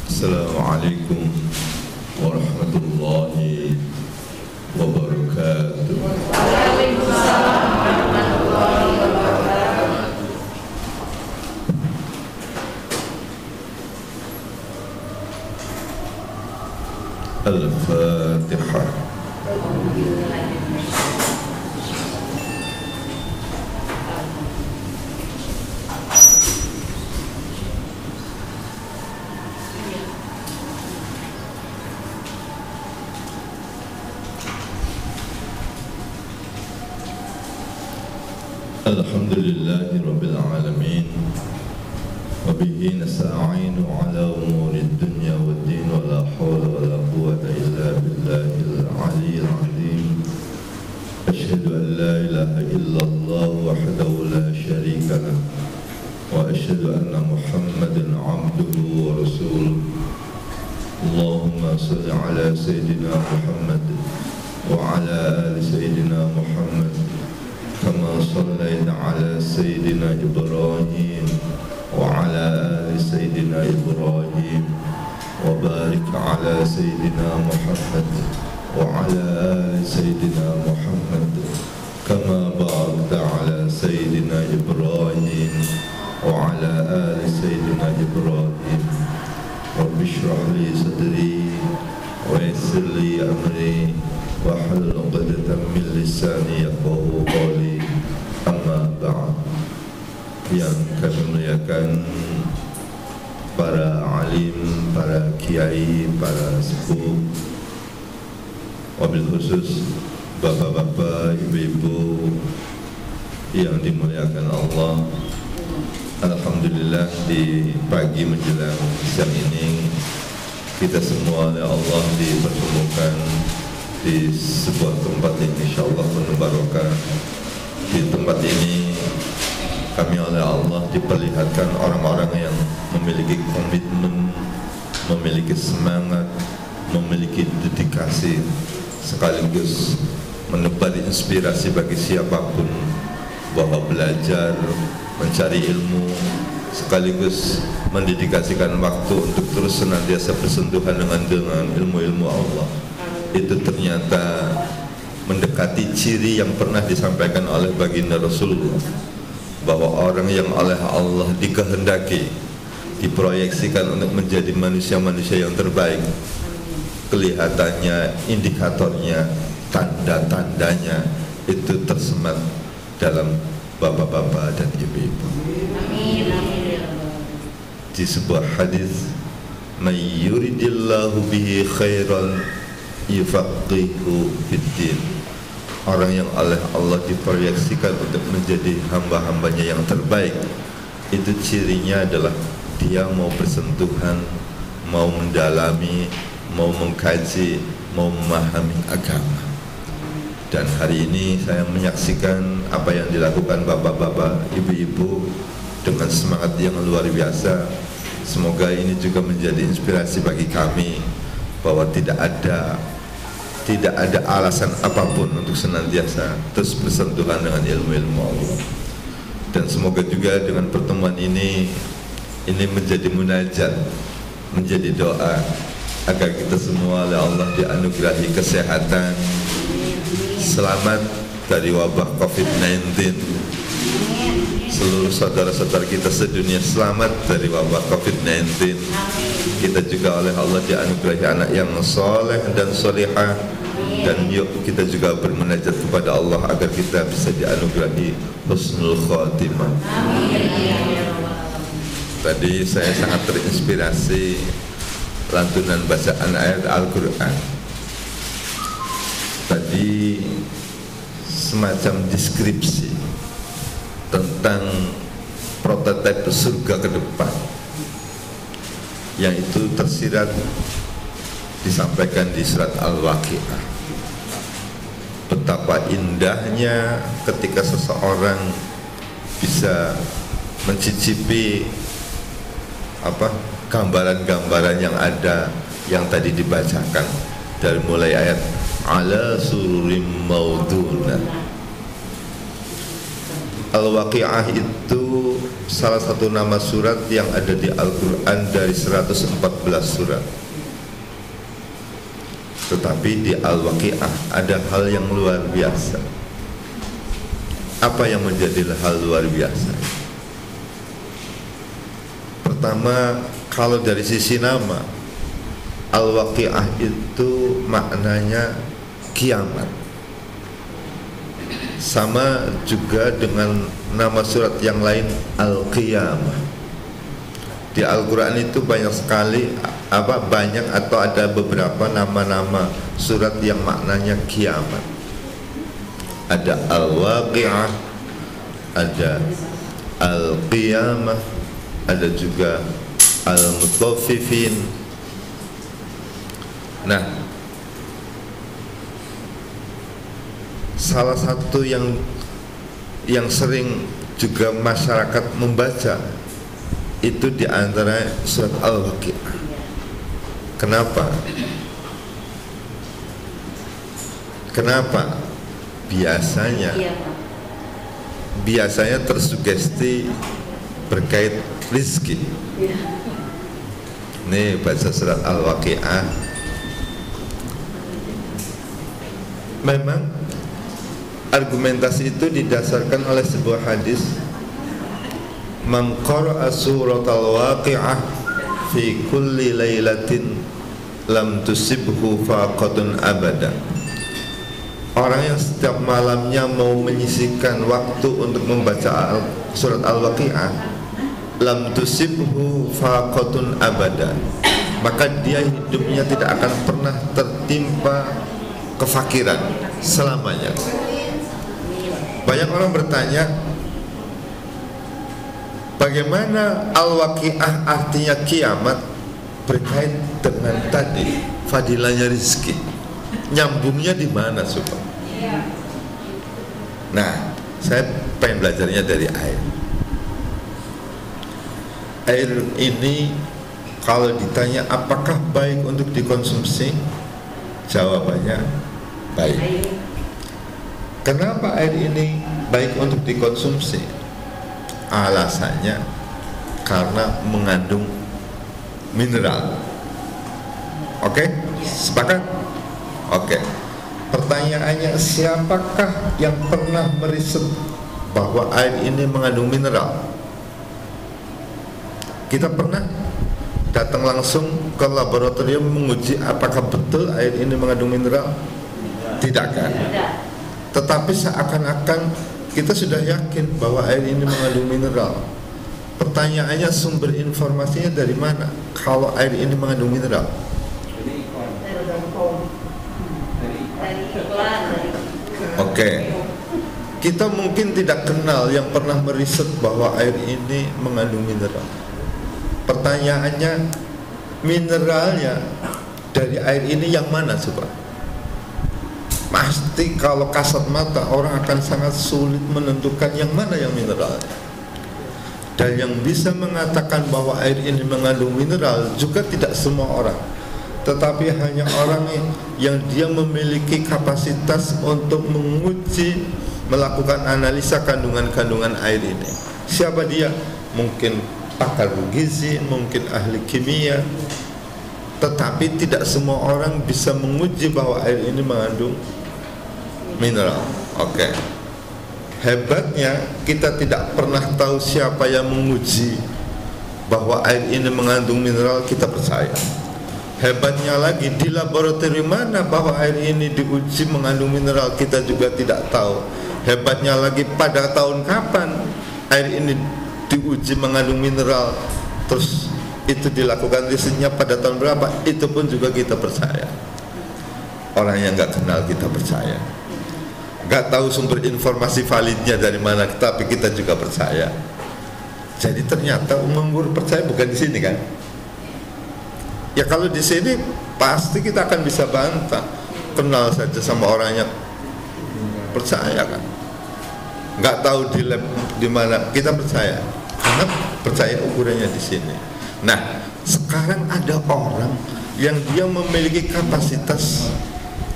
Assalamualaikum warahmatullahi wabarakatuh. Waalaikumsalam warahmatullahi wabarakatuh. Al-Fatihah. Alhamdulillahi Rabbil Alamin, wabihi nasta'inu ala umuri dunya wa din, wa la hawla wa la quwwata illa billahil aliyyil azim. Ashhadu an la ilaha illallah wahdahu la sharika lah, wa ashhadu anna Muhammadan abduhu wa rasuluh. Allahumma salli ala Sayyidina Muhammad wa ala ali Sayyidina Muhammad كما صليت على سيدنا إبراهيم وعلى آل سيدنا إبراهيم وبارك على سيدنا محمد وعلى آل سيدنا محمد كما باركت على سيدنا إبراهيم وعلى آل سيدنا إبراهيم رب اشرح لي صدري ويسر لي أمري wahlul 'uqdatam min lisani yafqahu qawli. Amma ba'd. Yang kami muliakan para alim, para kiai, para sepuh, wabil khusus bapak-bapak, ibu-ibu yang dimuliakan Allah. Alhamdulillah di pagi menjelang siang ini kita semua oleh Allah dipertemukan di sebuah tempat yang insyaallah penuh barokah. Di tempat ini kami oleh Allah diperlihatkan orang-orang yang memiliki komitmen, memiliki semangat, memiliki dedikasi, sekaligus menebar inspirasi bagi siapapun bahwa belajar, mencari ilmu, sekaligus mendedikasikan waktu untuk terus senantiasa bersentuhan dengan ilmu-ilmu Allah. Itu ternyata mendekati ciri yang pernah disampaikan oleh baginda Rasulullah, bahwa orang yang oleh Allah dikehendaki, diproyeksikan untuk menjadi manusia-manusia yang terbaik, kelihatannya, indikatornya, tanda-tandanya itu tersemat dalam bapak-bapak dan ibu-ibu. Di sebuah hadis, "May yuridillahu bihi khairan yufaqihu fiddin." Orang yang oleh Allah diproyeksikan untuk menjadi hamba-hambanya yang terbaik, itu cirinya adalah dia mau bersentuhan, mau mendalami, mau mengkaji, mau memahami agama. Dan hari ini saya menyaksikan apa yang dilakukan bapak-bapak, ibu-ibu dengan semangat yang luar biasa. Semoga ini juga menjadi inspirasi bagi kami bahwa tidak ada alasan apapun untuk senantiasa terus bersentuhan dengan ilmu-ilmu Allah. Dan semoga juga dengan pertemuan ini menjadi munajat, menjadi doa agar kita semua oleh Allah dianugerahi kesehatan, selamat dari wabah COVID-19. Seluruh saudara-saudara kita sedunia selamat dari wabah COVID-19. Kita juga oleh Allah dianugerahi anak yang soleh dan solihah. Dan yuk kita juga bermunajat kepada Allah agar kita bisa dianugerahi husnul khotimah. Tadi saya sangat terinspirasi lantunan bacaan ayat Al-Quran. Tadi semacam deskripsi tentang prototipe surga ke depan, yang itu tersirat disampaikan di surat Al-Waqi'ah. Betapa indahnya ketika seseorang bisa mencicipi gambaran-gambaran yang ada yang tadi dibacakan, dari mulai ayat ala sururim maudunah. Al-Waqi'ah itu salah satu nama surat yang ada di Al-Quran dari 114 surat. Tetapi di Al-Waqi'ah ada hal yang luar biasa. Apa yang menjadi hal luar biasa? Pertama, kalau dari sisi nama, Al-Waqi'ah itu maknanya kiamat. Sama juga dengan nama surat yang lain, Al-Qiyamah. Di Al-Quran itu banyak sekali, banyak atau ada beberapa nama-nama surat yang maknanya kiamat. Ada Al-Waqi'ah, ada Al-Qiyamah, ada juga Al-Mutaffifin. Nah, salah satu yang sering juga masyarakat membaca itu di antara surat Al-Waqi'ah. Kenapa? Kenapa? Biasanya tersugesti berkait rizki. Nih baca surat Al-Waqi'ah. Memang argumentasi itu didasarkan oleh sebuah hadis, man qara'a surat Al-Waqi'ah fi kulli lailatin lam tusibhu faqatun abada. Orang yang setiap malamnya mau menyisihkan waktu untuk membaca surat Al-Waqi'ah, lam tusibhu faqatun abada, maka dia hidupnya tidak akan pernah tertimpa kefakiran selamanya. Banyak orang bertanya, bagaimana Al-Waqi'ah artinya kiamat berkait dengan tadi fadilahnya rizki? Nyambungnya di mana, Sobat? Nah, saya pengen belajarnya dari air. Air ini kalau ditanya apakah baik untuk dikonsumsi, jawabannya baik. Kenapa air ini baik untuk dikonsumsi? Alasannya karena mengandung mineral. Oke? Sepakat? Oke. Pertanyaannya, siapakah yang pernah meriset bahwa air ini mengandung mineral? Kita pernah datang langsung ke laboratorium menguji apakah betul air ini mengandung mineral? Tidak kan? Tetapi seakan-akan kita sudah yakin bahwa air ini mengandung mineral. Pertanyaannya, sumber informasinya dari mana kalau air ini mengandung mineral? Oke. Kita mungkin tidak kenal yang pernah meriset bahwa air ini mengandung mineral. Pertanyaannya, mineralnya dari air ini yang mana, coba? Pasti kalau kasat mata orang akan sangat sulit menentukan yang mana yang mineral. Dan yang bisa mengatakan bahwa air ini mengandung mineral juga tidak semua orang, tetapi hanya orang yang dia memiliki kapasitas untuk menguji, melakukan analisa kandungan-kandungan air ini. Siapa dia? Mungkin pakar gizi, mungkin ahli kimia, tetapi tidak semua orang bisa menguji bahwa air ini mengandung mineral. Oke. Hebatnya kita tidak pernah tahu siapa yang menguji bahwa air ini mengandung mineral, kita percaya. Hebatnya lagi, di laboratorium mana bahwa air ini diuji mengandung mineral, kita juga tidak tahu. Hebatnya lagi, pada tahun kapan air ini diuji mengandung mineral, terus itu dilakukan risetnya pada tahun berapa, itu pun juga kita percaya. Orang yang nggak kenal kita percaya, nggak tahu sumber informasi validnya dari mana, tapi kita juga percaya. Jadi ternyata umur percaya bukan di sini kan? Ya kalau di sini pasti kita akan bisa bantah, kenal saja sama orangnya, percaya kan? Nggak tahu di lab di mana, kita percaya karena percaya ukurannya di sini. Nah, sekarang ada orang yang dia memiliki kapasitas,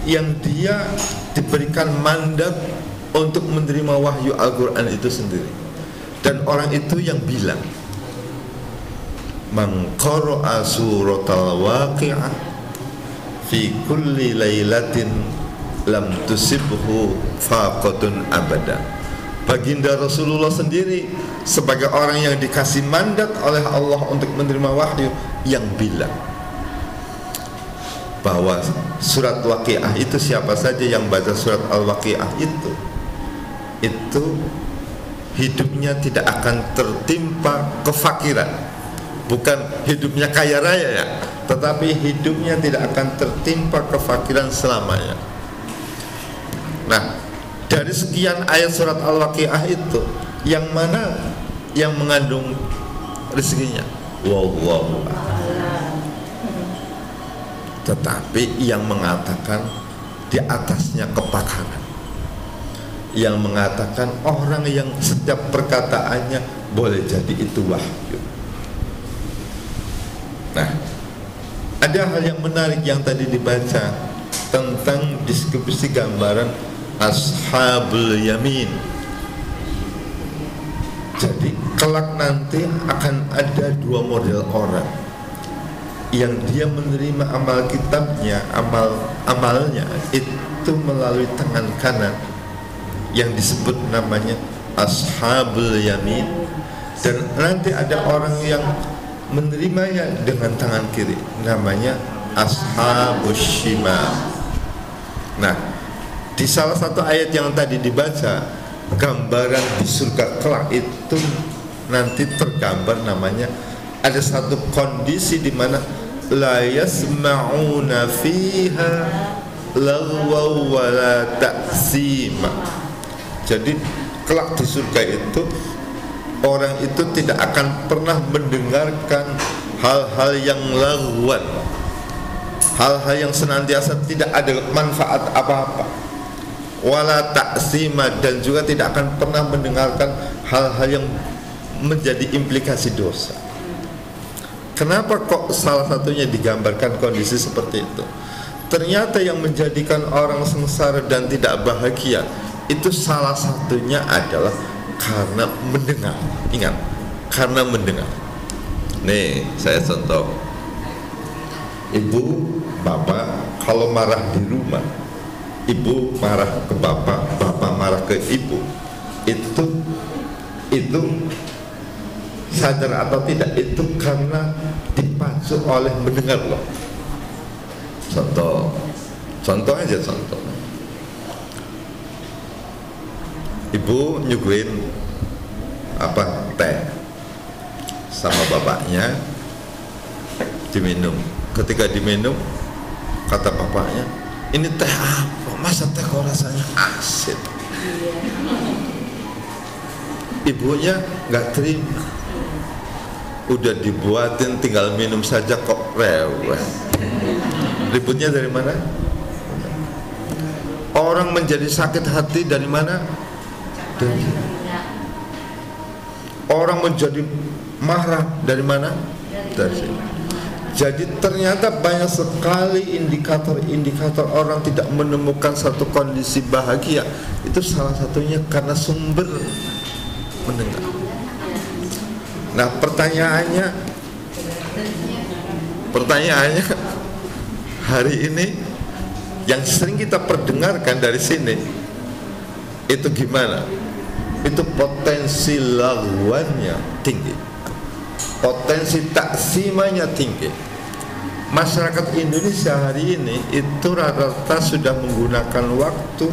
yang dia diberikan mandat untuk menerima wahyu Al-Quran itu sendiri. Dan orang itu yang bilang, man qara'a suratal waqi'ah fi kulli lailatin lam tusibhu faqatun abada. Baginda Rasulullah sendiri sebagai orang yang dikasih mandat oleh Allah untuk menerima wahyu yang bilang bahwa surat Waqiah itu, siapa saja yang baca surat Al-Waqiah itu hidupnya tidak akan tertimpa kefakiran. Bukan hidupnya kaya raya ya, tetapi hidupnya tidak akan tertimpa kefakiran selamanya. Nah, dari sekian ayat surat Al-Waqiah itu, yang mana yang mengandung rezekinya? Wallahu a'lam. Tetapi yang mengatakan di atasnya kepakaran, yang mengatakan orang yang setiap perkataannya boleh jadi itu wahyu. Nah, ada hal yang menarik yang tadi dibaca tentang deskripsi gambaran ashabul yamin. Jadi kelak nanti akan ada dua model orang, yang dia menerima amal kitabnya, amalnya itu melalui tangan kanan yang disebut namanya ashabul yamin, dan nanti ada orang yang menerimanya dengan tangan kiri, namanya ashabus shimal. Nah, di salah satu ayat yang tadi dibaca, gambaran di surga kelak itu nanti tergambar namanya ada satu kondisi di mana la yasma'una fiha lagwa wala ta'sima. Jadi kelak di surga itu orang itu tidak akan pernah mendengarkan hal-hal yang lagwan, hal-hal yang senantiasa tidak ada manfaat apa-apa, wala ta'sima, dan juga tidak akan pernah mendengarkan hal-hal yang menjadi implikasi dosa. Kenapa kok salah satunya digambarkan kondisi seperti itu? Ternyata yang menjadikan orang sengsara dan tidak bahagia itu salah satunya adalah karena mendengar. Ingat, karena mendengar. Nih, saya contoh. Ibu, bapak kalau marah di rumah, ibu marah ke bapak, bapak marah ke ibu, itu sadar atau tidak, itu karena dipacu oleh mendengar loh. Contoh aja. Ibu nyuguhin teh sama bapaknya, diminum. Ketika diminum, kata bapaknya, ini teh apa? Masa teh kok rasanya asin? Ibunya nggak terima. Udah dibuatin, tinggal minum saja kok rewel. Ributnya dari mana? Orang menjadi sakit hati dari mana? Dari orang menjadi marah dari mana? Dari sini. Jadi ternyata banyak sekali indikator-indikator orang tidak menemukan satu kondisi bahagia. Itu salah satunya karena sumber mendengar. Nah, pertanyaannya hari ini yang sering kita perdengarkan dari sini itu gimana? Itu potensi lagwannya tinggi, potensi taksimanya tinggi. Masyarakat Indonesia hari ini itu rata-rata sudah menggunakan waktu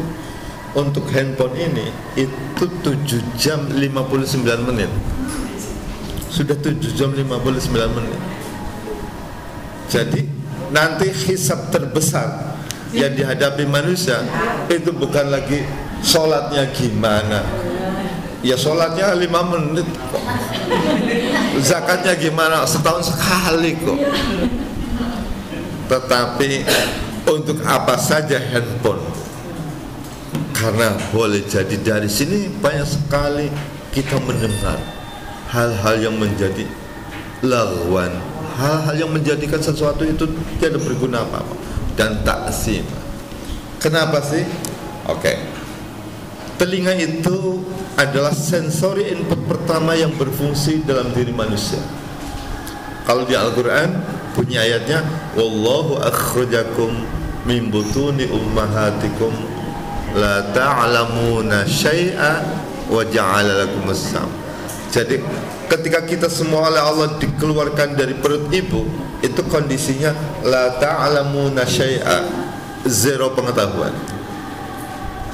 untuk handphone ini itu 7 jam 59 menit. Sudah 7 jam 59 menit. Jadi nanti hisab terbesar yang dihadapi manusia itu bukan lagi sholatnya gimana. Ya sholatnya 5 menit kok. Zakatnya gimana, setahun sekali kok. Tetapi untuk apa saja handphone? Karena boleh jadi dari sini banyak sekali kita mendengar hal-hal yang menjadi lagwan, hal-hal yang menjadikan sesuatu itu tidak berguna apa-apa dan taksim. Kenapa sih? Oke. Telinga itu adalah sensory input pertama yang berfungsi dalam diri manusia. Kalau di Al-Quran punya ayatnya, wallahu akhrajakum min butuni ummahatikum la ta'lamuna syai'a wa ja'ala lakum as-sam. Jadi ketika kita semua oleh Allah dikeluarkan dari perut ibu, itu kondisinya la ta'lamuna syai'a, zero pengetahuan.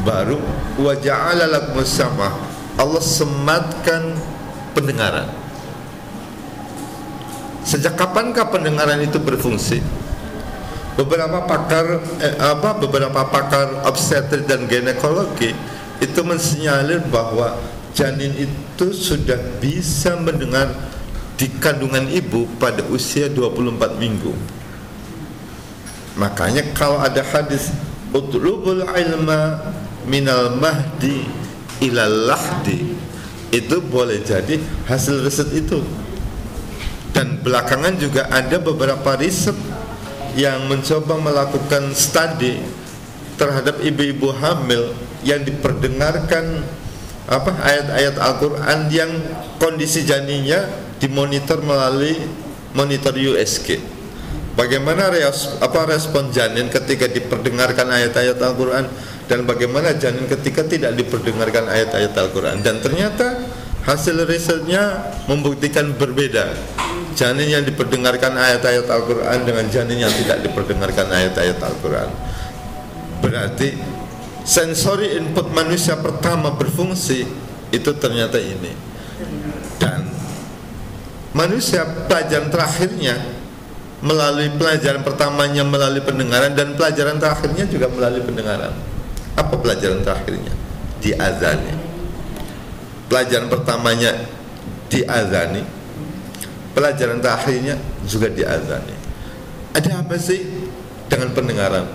Baru wa ja'ala lakum as-sama, Allah sematkan pendengaran. Sejak kapankah pendengaran itu berfungsi? Beberapa pakar obstetrik dan ginekologi itu mensinyalir bahwa janin itu sudah bisa mendengar di kandungan ibu pada usia 24 minggu. Makanya kalau ada hadis utlubul ilma minal mahdi ilal lahdi, itu boleh jadi hasil riset itu. Dan belakangan juga ada beberapa riset yang mencoba melakukan studi terhadap ibu-ibu hamil yang diperdengarkan ayat-ayat Al-Quran yang kondisi janinnya dimonitor melalui monitor USG. Bagaimana respon janin ketika diperdengarkan ayat-ayat Al-Quran dan bagaimana janin ketika tidak diperdengarkan ayat-ayat Al-Quran. Dan ternyata hasil risetnya membuktikan berbeda. Janin yang diperdengarkan ayat-ayat Al-Quran dengan janin yang tidak diperdengarkan ayat-ayat Al-Quran. Berarti sensory input manusia pertama berfungsi itu ternyata ini. Dan manusia pelajaran terakhirnya melalui pelajaran pertamanya melalui pendengaran, dan pelajaran terakhirnya juga melalui pendengaran. Apa pelajaran terakhirnya? Diazani. Pelajaran pertamanya diazani, pelajaran terakhirnya juga diazani. Ada apa sih dengan pendengaran?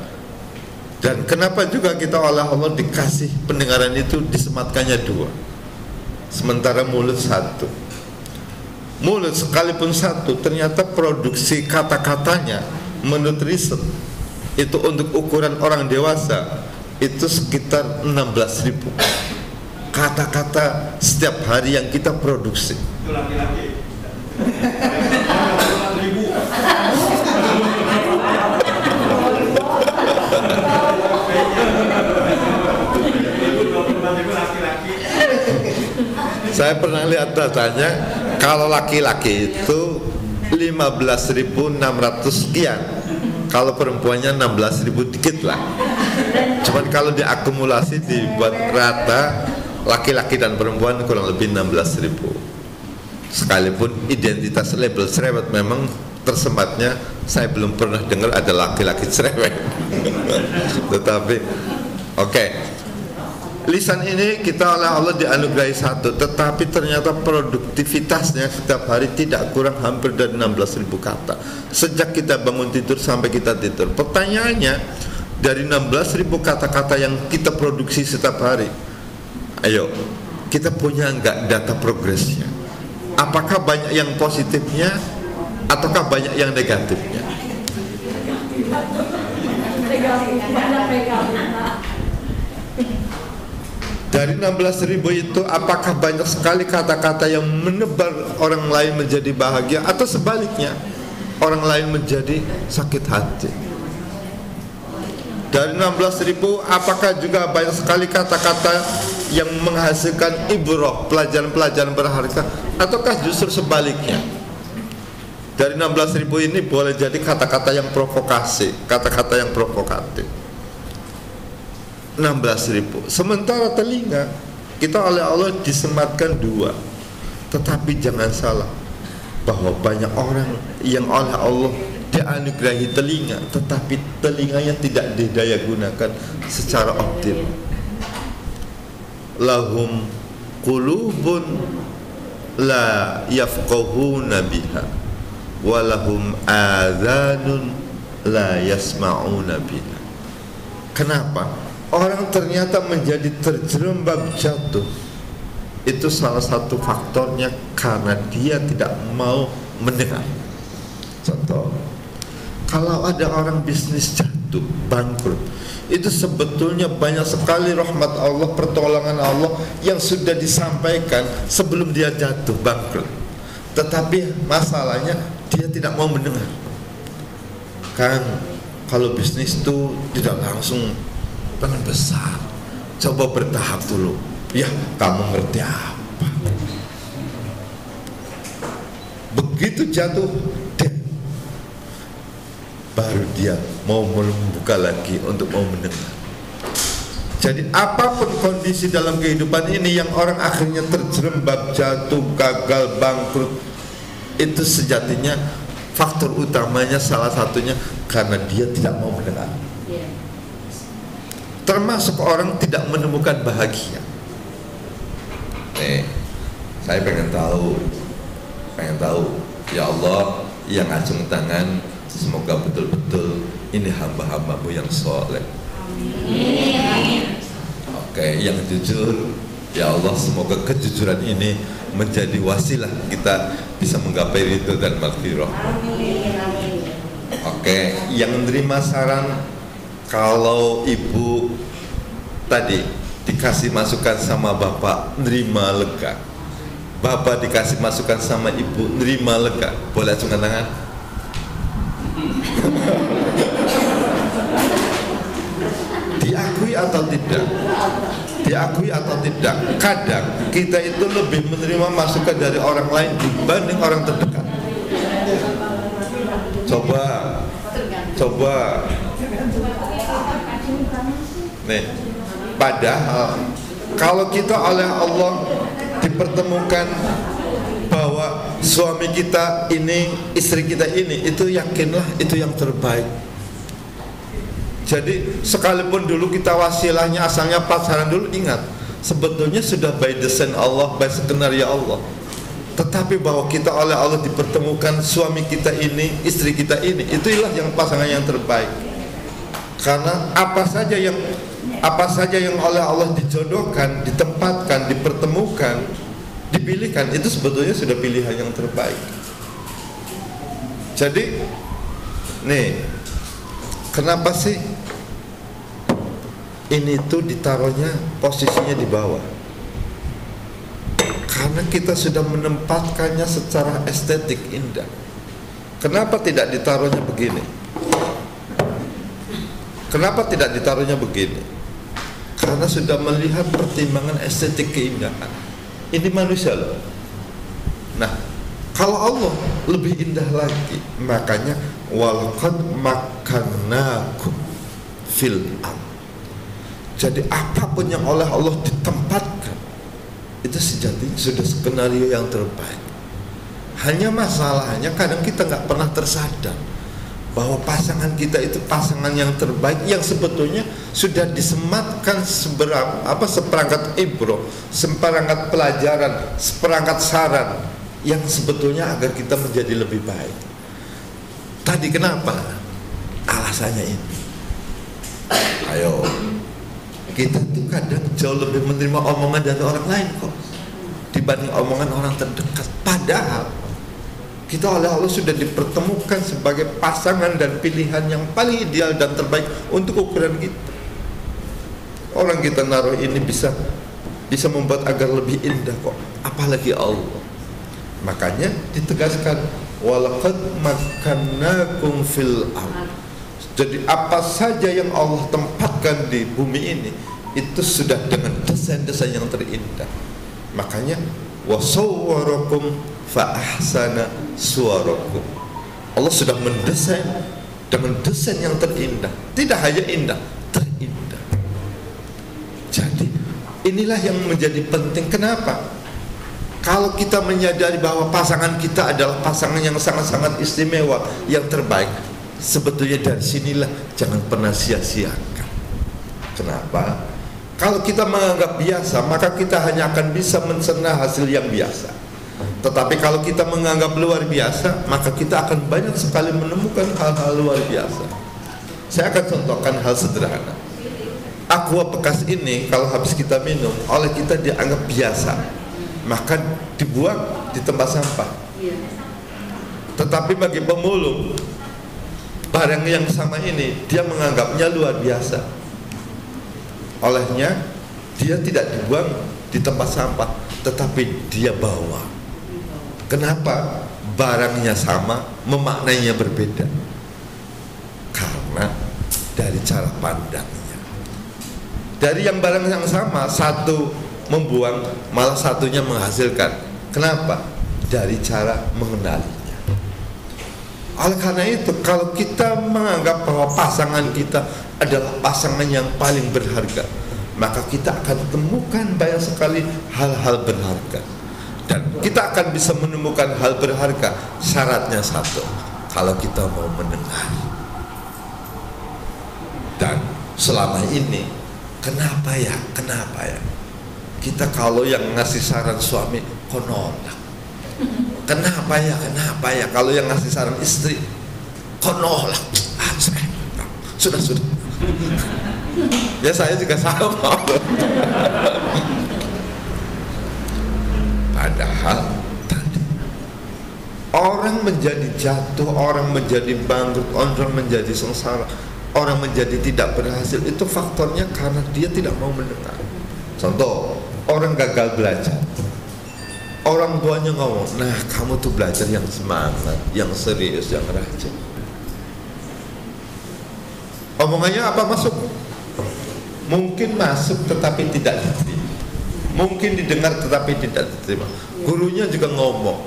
Dan kenapa juga kita oleh Allah dikasih pendengaran itu disematkannya dua, sementara mulut satu? Mulut sekalipun satu, ternyata produksi kata-katanya menurut riset itu untuk ukuran orang dewasa itu sekitar 16.000 kata-kata setiap hari yang kita produksi. Itu laki-laki. Saya pernah lihat datanya, kalau laki-laki itu 15.600 sekian, kalau perempuannya 16.000 dikit lah. Cuman kalau diakumulasi dibuat rata, laki-laki dan perempuan kurang lebih 16.000. Sekalipun identitas label cerewet memang tersematnya, saya belum pernah dengar ada laki-laki cerewet. Tetapi oke. Lisan ini kita oleh Allah dianugerahi satu, tetapi ternyata produktivitasnya setiap hari tidak kurang hampir dari 16.000 kata. Sejak kita bangun tidur sampai kita tidur. Pertanyaannya, dari 16.000 kata-kata yang kita produksi setiap hari, ayo, kita punya enggak data progresnya? Apakah banyak yang positifnya ataukah banyak yang negatifnya? Dari 16.000 itu apakah banyak sekali kata-kata yang menebar orang lain menjadi bahagia, atau sebaliknya orang lain menjadi sakit hati? Dari 16.000 apakah juga banyak sekali kata-kata yang menghasilkan ibrah, pelajaran-pelajaran berharga, ataukah justru sebaliknya? Dari 16.000 ini boleh jadi kata-kata yang provokasi, kata-kata yang provokatif. 16.000. Sementara telinga kita oleh Allah disematkan dua. Tetapi jangan salah bahwa banyak orang yang oleh Allah dianugerahi telinga, tetapi telinganya tidak didaya gunakan secara optimal. Lahum qulubun la yafqahuna biha walahum adhanun la yasma'una biha. Kenapa? Orang ternyata menjadi terjerembab jatuh. Itu salah satu faktornya karena dia tidak mau mendengar. Contoh, kalau ada orang bisnis jatuh, bangkrut, itu sebetulnya banyak sekali rahmat Allah, pertolongan Allah yang sudah disampaikan sebelum dia jatuh bangkrut. Tetapi masalahnya dia tidak mau mendengar. Kan kalau bisnis itu tidak langsung dengan besar, coba bertahap dulu. Ya, kamu ngerti apa? Begitu jatuh, baru dia mau membuka lagi untuk mau mendengar. Jadi apapun kondisi dalam kehidupan ini yang orang akhirnya terjerembab, jatuh, gagal, bangkrut, itu sejatinya faktor utamanya salah satunya karena dia tidak mau mendengar. Termasuk orang tidak menemukan bahagia. Saya pengen tahu, ya Allah yang acung tangan, semoga betul-betul ini hamba-hambamu yang soleh. Oke, yang jujur, ya Allah semoga kejujuran ini menjadi wasilah kita bisa menggapai ridho dan maghfirah. Oke, yang menerima saran, kalau ibu tadi dikasih masukan sama bapak, nerima lega. Bapak dikasih masukan sama ibu, nerima lega. Boleh acungkan tangan? Diakui atau tidak? Diakui atau tidak? Kadang kita itu lebih menerima masukan dari orang lain dibanding orang terdekat. Coba nih, padahal kalau kita oleh Allah dipertemukan bahwa suami kita ini, istri kita ini, itu yakinlah itu yang terbaik. Jadi sekalipun dulu kita wasilahnya asalnya pacaran dulu, ingat sebetulnya sudah by design Allah, by skenario Allah. Tetapi bahwa kita oleh Allah dipertemukan suami kita ini, istri kita ini, itulah yang pasangan yang terbaik. Karena apa saja yang oleh Allah dijodohkan, ditempatkan, dipertemukan, dipilihkan, itu sebetulnya sudah pilihan yang terbaik. Jadi nih, kenapa sih ini tuh ditaruhnya posisinya di bawah? Karena kita sudah menempatkannya secara estetik indah. Kenapa tidak ditaruhnya begini? Kenapa tidak ditaruhnya begini? Karena sudah melihat pertimbangan estetik keindahan. Ini manusia loh. Nah, kalau Allah lebih indah lagi, makanya walaqad makkannakum fil ardh. Jadi apapun yang oleh Allah ditempatkan, itu sejatinya sudah skenario yang terbaik. Hanya masalahnya kadang kita nggak pernah tersadar bahwa pasangan kita itu pasangan yang terbaik, yang sebetulnya sudah disematkan seperangkat ibroh, seperangkat pelajaran, seperangkat saran yang sebetulnya agar kita menjadi lebih baik. Tadi kenapa? Alasannya ini. Ayo, kita tuh kadang jauh lebih menerima omongan dari orang lain kok dibanding omongan orang terdekat. Padahal kita oleh Allah sudah dipertemukan sebagai pasangan dan pilihan yang paling ideal dan terbaik untuk ukuran kita. Orang kita naruh ini bisa membuat agar lebih indah kok, apalagi Allah. Makanya ditegaskan walaqad makkannakum fil ardh. Jadi apa saja yang Allah tempatkan di bumi ini itu sudah dengan desain-desain yang terindah. Makanya wasawwarakum fa ahsana suwarakum. Allah sudah mendesain dengan desain yang terindah. Tidak hanya indah, terindah. Jadi inilah yang menjadi penting. Kenapa? Kalau kita menyadari bahwa pasangan kita adalah pasangan yang sangat-sangat istimewa, yang terbaik, sebetulnya dari sinilah jangan pernah sia-siakan. Kenapa? Kalau kita menganggap biasa, maka kita hanya akan bisa mencerna hasil yang biasa. Tetapi kalau kita menganggap luar biasa, maka kita akan banyak sekali menemukan hal-hal luar biasa. Saya akan contohkan hal sederhana. Aqua bekas ini kalau habis kita minum, oleh kita dianggap biasa, maka dibuang di tempat sampah. Tetapi bagi pemulung, barang yang sama ini dia menganggapnya luar biasa. Olehnya dia tidak dibuang di tempat sampah, tetapi dia bawa. Kenapa? Barangnya sama, memaknainya berbeda. Karena dari cara pandangnya. Dari yang barang yang sama, satu membuang, malah satunya menghasilkan. Kenapa? Dari cara mengenalinya. Oleh karena itu, kalau kita menganggap bahwa pasangan kita adalah pasangan yang paling berharga, maka kita akan temukan banyak sekali hal-hal berharga. Dan kita akan bisa menemukan hal berharga. Syaratnya satu, kalau kita mau mendengar. Dan selama ini, kenapa ya kita kalau yang ngasih saran suami kok nolak? Kenapa ya kalau yang ngasih saran istri kok nolak? Sudah ya saya juga sama. Padahal tadi orang menjadi jatuh, orang menjadi bangkrut, orang menjadi sengsara, orang menjadi tidak berhasil, itu faktornya karena dia tidak mau mendengar. Contoh, orang gagal belajar, orang tuanya ngomong, nah kamu tuh belajar yang semangat, yang serius, yang rajin. Omongannya apa masuk? Mungkin masuk tetapi tidak diterima. Mungkin didengar tetapi tidak diterima. Gurunya juga ngomong,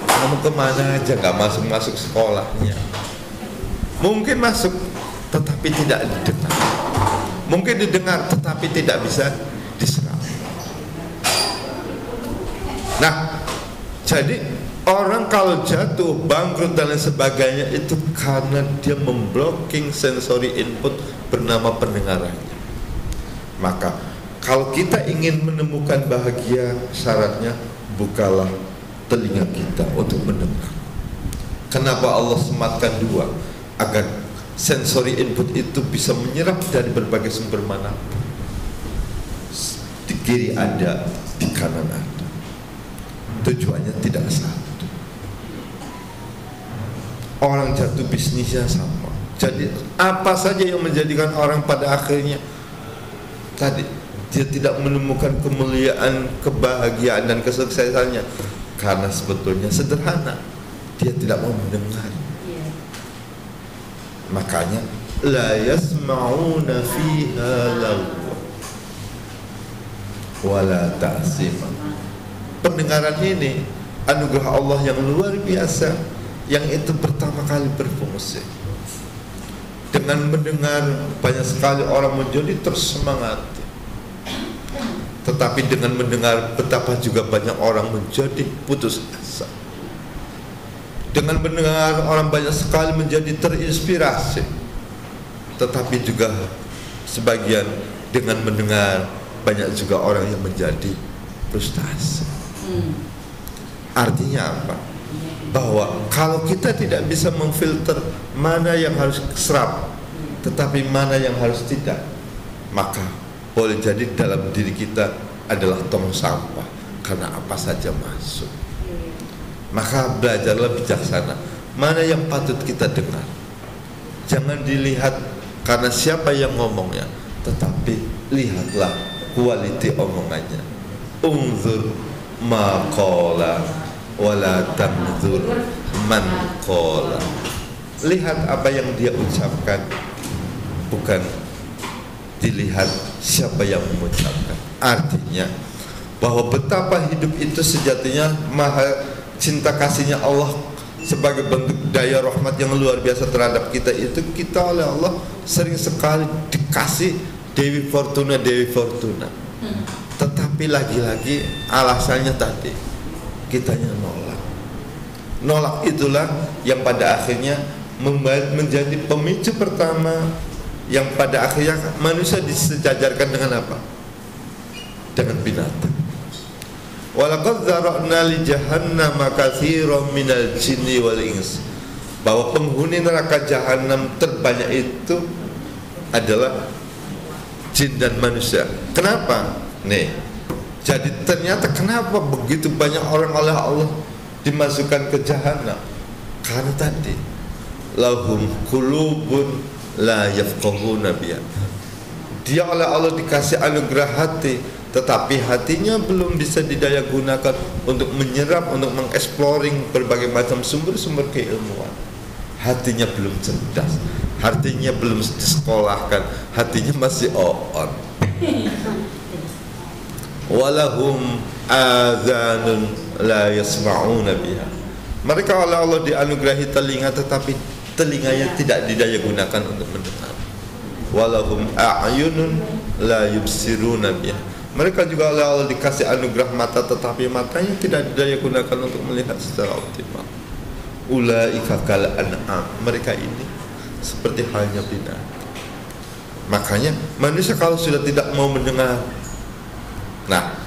kamu kemana aja gak masuk sekolahnya. Mungkin masuk tetapi tidak didengar. Mungkin didengar tetapi tidak bisa diserap. Nah, jadi orang kalau jatuh, bangkrut dan lain sebagainya itu karena dia memblocking sensory input bernama pendengarannya. Maka kalau kita ingin menemukan bahagia, syaratnya bukalah telinga kita untuk mendengar. Kenapa Allah sematkan dua? Agar sensory input itu bisa menyerap dari berbagai sumber manapun. Di kiri ada, di kanan ada. Tujuannya tidak satu. Orang jatuh bisnisnya sama. Jadi apa saja yang menjadikan orang pada akhirnya tadi dia tidak menemukan kemuliaan, kebahagiaan dan kesuksesannya karena sebetulnya sederhana, dia tidak mau mendengar. Makanya la yasma'una fiha lagwa wala ta'sima. Pendengaran ini anugerah Allah yang luar biasa, yang itu pertama kali berfungsi. Dengan mendengar banyak sekali orang menjadi tersemangati. Tetapi dengan mendengar betapa juga banyak orang menjadi putus asa. Dengan mendengar orang banyak sekali menjadi terinspirasi. Tetapi juga sebagian dengan mendengar banyak juga orang yang menjadi frustasi. Artinya apa? Bahwa kalau kita tidak bisa memfilter mana yang harus serap, tetapi mana yang harus tidak, maka boleh jadi dalam diri kita adalah tong sampah karena apa saja masuk. Maka belajarlah bijaksana, mana yang patut kita dengar. Jangan dilihat karena siapa yang ngomongnya, tetapi lihatlah kualiti omongannya. Unzur ma qala wala tanzur man qala. Lihat apa yang dia ucapkan, bukan dilihat siapa yang mengucapkan. Artinya bahwa betapa hidup itu sejatinya maha cinta kasihnya Allah sebagai bentuk daya rahmat yang luar biasa terhadap kita itu, kita oleh Allah sering sekali dikasih Dewi Fortuna. Tetapi lagi-lagi alasannya tadi kitanya nolak itulah yang pada akhirnya menjadi pemicu pertama yang pada akhirnya manusia disejajarkan dengan apa? Dengan binatang. Walaqad dzara'na li jahannama katsiran minal jinni wal ins. Bahwa penghuni neraka jahanam terbanyak itu adalah jin dan manusia. Kenapa? Nih. Jadi ternyata kenapa begitu banyak orang oleh Allah dimasukkan ke jahanam? Karena tadi lahum qulubun la yafqahuna biha. dia oleh Allah dikasih anugerah hati, tetapi hatinya belum bisa didaya gunakan untuk menyerap, untuk mengeksploring berbagai macam sumber-sumber keilmuan. Hatinya belum cerdas, hatinya belum disekolahkan, hatinya masih on. Walahum azanun la yasma'una biha. Mereka oleh Allah dianugerahi telinga, tetapi telinganya tidak didaya gunakan untuk mendengar. Walahum a'yunun la yubsiruna biha. Mereka juga oleh Allah dikasih anugerah mata, tetapi matanya tidak didaya gunakan untuk melihat secara optimal. Ulaika kal an'am. Mereka ini seperti halnya binatang. Makanya manusia kalau sudah tidak mau mendengar. Nah,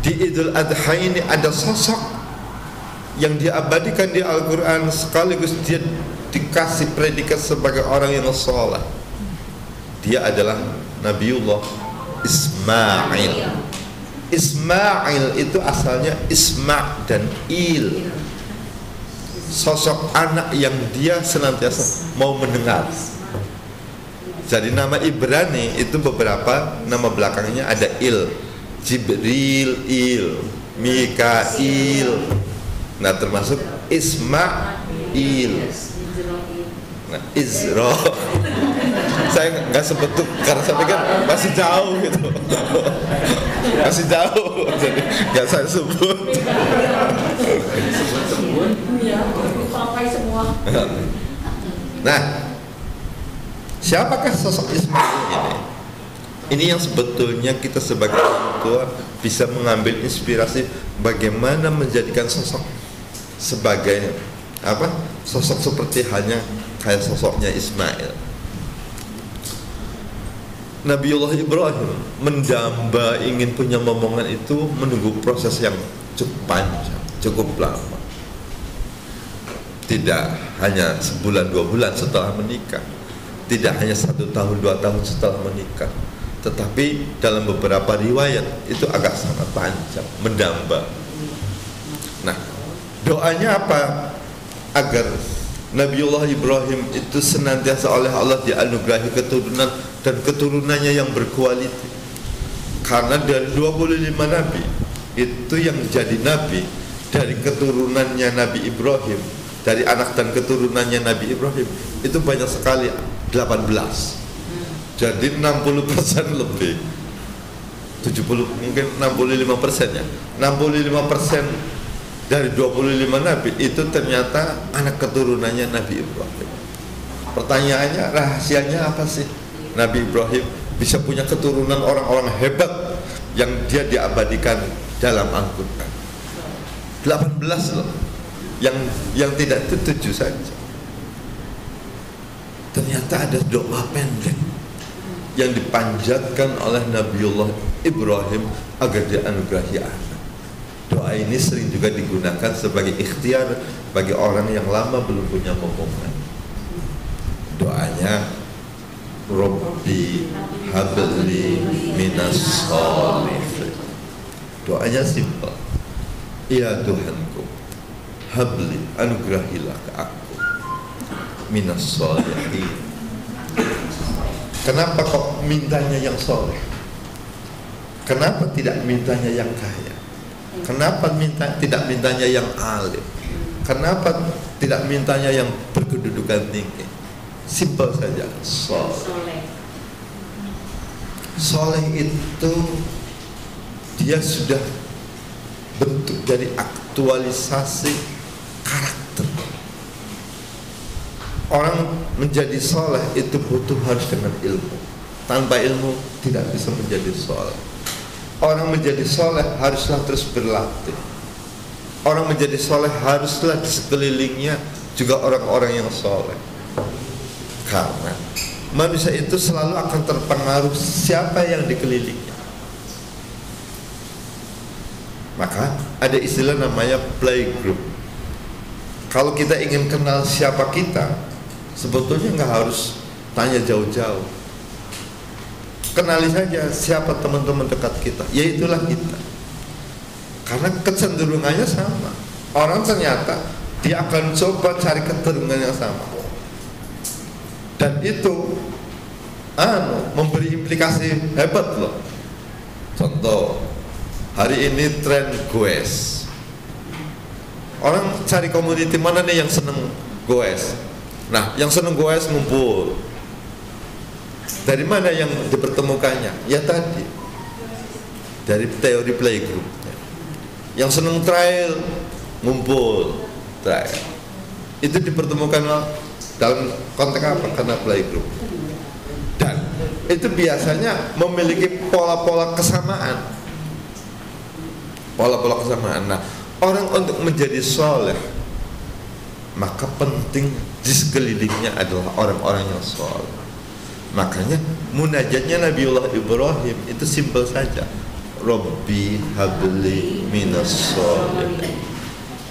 di Idul Adha ini ada sosok yang diabadikan di Al-Quran, sekaligus dia dikasih predikat sebagai orang yang saleh. Dia adalah Nabiullah Ismail. Ismail itu asalnya Isma' dan Il. Sosok anak yang dia senantiasa mau mendengar. Jadi nama Ibrani itu beberapa nama belakangnya ada Il. Jibril, Il, Mikail. Nah, termasuk Ismail. Nah, Izra. Saya nggak sebut tuh karena saya pikir masih jauh gitu. Masih jauh, jadi nggak saya sebut. Nah, siapakah sosok Ismail ini? Ini yang sebetulnya kita sebagai orang tua bisa mengambil inspirasi bagaimana menjadikan sosok sebagai apa? Sosok seperti halnya kayak sosoknya Ismail. Nabiullah Ibrahim mendamba ingin punya momongan itu menunggu proses yang cukup panjang, cukup lama. Tidak hanya sebulan 2 bulan setelah menikah, tidak hanya 1 tahun 2 tahun setelah menikah, tetapi dalam beberapa riwayat itu agak sangat panjang, mendamba. Nah, doanya apa? Agar Nabiullah Ibrahim itu senantiasa oleh Allah dianugerahi keturunan, dan keturunannya yang berkualitas. Karena dari 25 nabi itu yang jadi nabi dari keturunannya Nabi Ibrahim, dari anak dan keturunannya Nabi Ibrahim itu banyak sekali, 18. Jadi 60% lebih, 70 mungkin 65% ya. 65% dari 25 nabi itu ternyata anak keturunannya Nabi Ibrahim. Pertanyaannya, rahasianya apa sih Nabi Ibrahim bisa punya keturunan orang-orang hebat yang dia diabadikan dalam Al-Quran? 18 loh. Yang tidak itu 7 saja. Ternyata ada doa pendek yang dipanjatkan oleh Nabiullah Ibrahim agar dianugerahi anak. Doa ini sering juga digunakan sebagai ikhtiar bagi orang yang lama belum punya momongan. Doanya, Rabbi habli minas sholihin. Doanya simpel. Ya Tuhanku, habli, anugerahilah ke aku minas sholihin. Kenapa kok mintanya yang soleh? Kenapa tidak mintanya yang kaya? Kenapa tidak mintanya yang alim? Kenapa tidak mintanya yang berkedudukan tinggi? Simpel saja, soleh. Soleh itu dia sudah bentuk dari aktualisasi karakter. Orang menjadi soleh itu butuh harus dengan ilmu. Tanpa ilmu tidak bisa menjadi soleh. Orang menjadi soleh haruslah terus berlatih. Orang menjadi soleh haruslah di sekelilingnya juga orang-orang yang soleh. Karena manusia itu selalu akan terpengaruh siapa yang dikelilingnya. Maka ada istilah namanya playgroup. Kalau kita ingin kenal siapa kita, sebetulnya nggak harus tanya jauh-jauh. Kenali saja siapa teman-teman dekat kita, yaitulah kita. Karena kecenderungannya sama. Orang ternyata dia akan coba cari kecenderungan yang sama. Dan itu memberi implikasi hebat loh. Contoh, hari ini tren goes. Orang cari community mana nih yang seneng goes. Nah, yang seneng goes ngumpul. Dari mana yang dipertemukannya? Ya tadi, dari teori playgroup. Yang seneng trail ngumpul trail. Itu dipertemukan dalam konteks apa? Karena playgroup. Dan itu biasanya memiliki pola-pola kesamaan. Pola-pola kesamaan. Nah, orang untuk menjadi soleh, maka penting di sekelilingnya adalah orang-orang yang soleh. Makanya munajatnya Nabiullah Ibrahim itu simpel saja. Rabbi habli minas sholihin.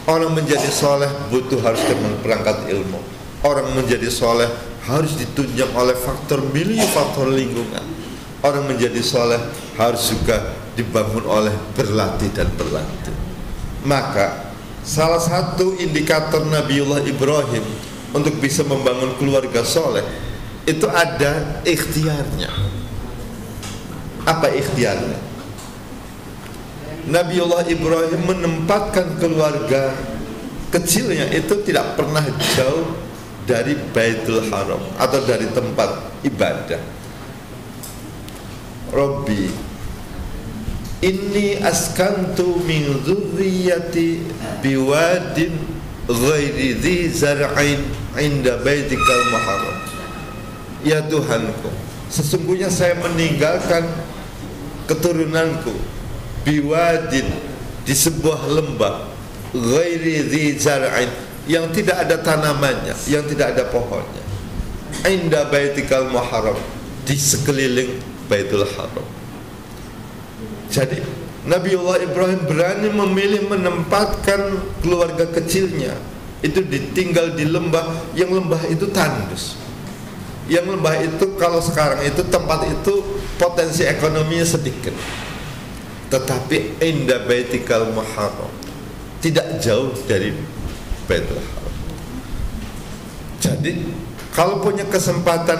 Orang menjadi soleh butuh harus dengan perangkat ilmu. Orang menjadi soleh harus ditunjang oleh faktor milieu, faktor lingkungan. Orang menjadi soleh harus juga dibangun oleh berlatih dan berlatih. Maka salah satu indikator Nabiullah Ibrahim untuk bisa membangun keluarga soleh itu ada ikhtiarnya. Apa ikhtiarnya? Nabiullah Ibrahim menempatkan keluarga kecilnya itu tidak pernah jauh dari Baitul Haram atau dari tempat ibadah. Rabbi inni askantu min dzurriyyati biwadin ghairi dzi zar'in inda baitikal muharram. Ya Tuhanku, sesungguhnya saya meninggalkan keturunanku biwadin, di sebuah lembah ghairi dzi zar'in, yang tidak ada tanamannya, yang tidak ada pohonnya, inda baitikal muharram, di sekeliling Baitul Haram. Jadi Nabiullah Ibrahim berani memilih menempatkan keluarga kecilnya itu ditinggal di lembah, yang lembah itu tandus, yang lembah itu kalau sekarang itu tempat itu potensi ekonominya sedikit, tetapi inda baitikal muharram, tidak jauh dari Baitul Haram. Jadi kalau punya kesempatan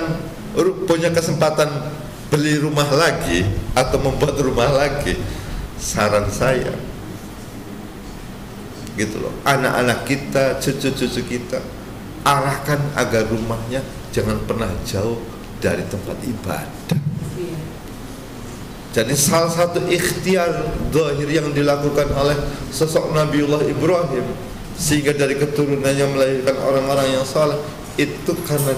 beli rumah lagi atau membuat rumah lagi, saran saya gitu loh, anak-anak kita, cucu-cucu kita, arahkan agar rumahnya jangan pernah jauh dari tempat ibadah. Jadi salah satu ikhtiar zahir yang dilakukan oleh sosok Nabiullah Ibrahim sehingga dari keturunannya melahirkan orang-orang yang saleh itu karena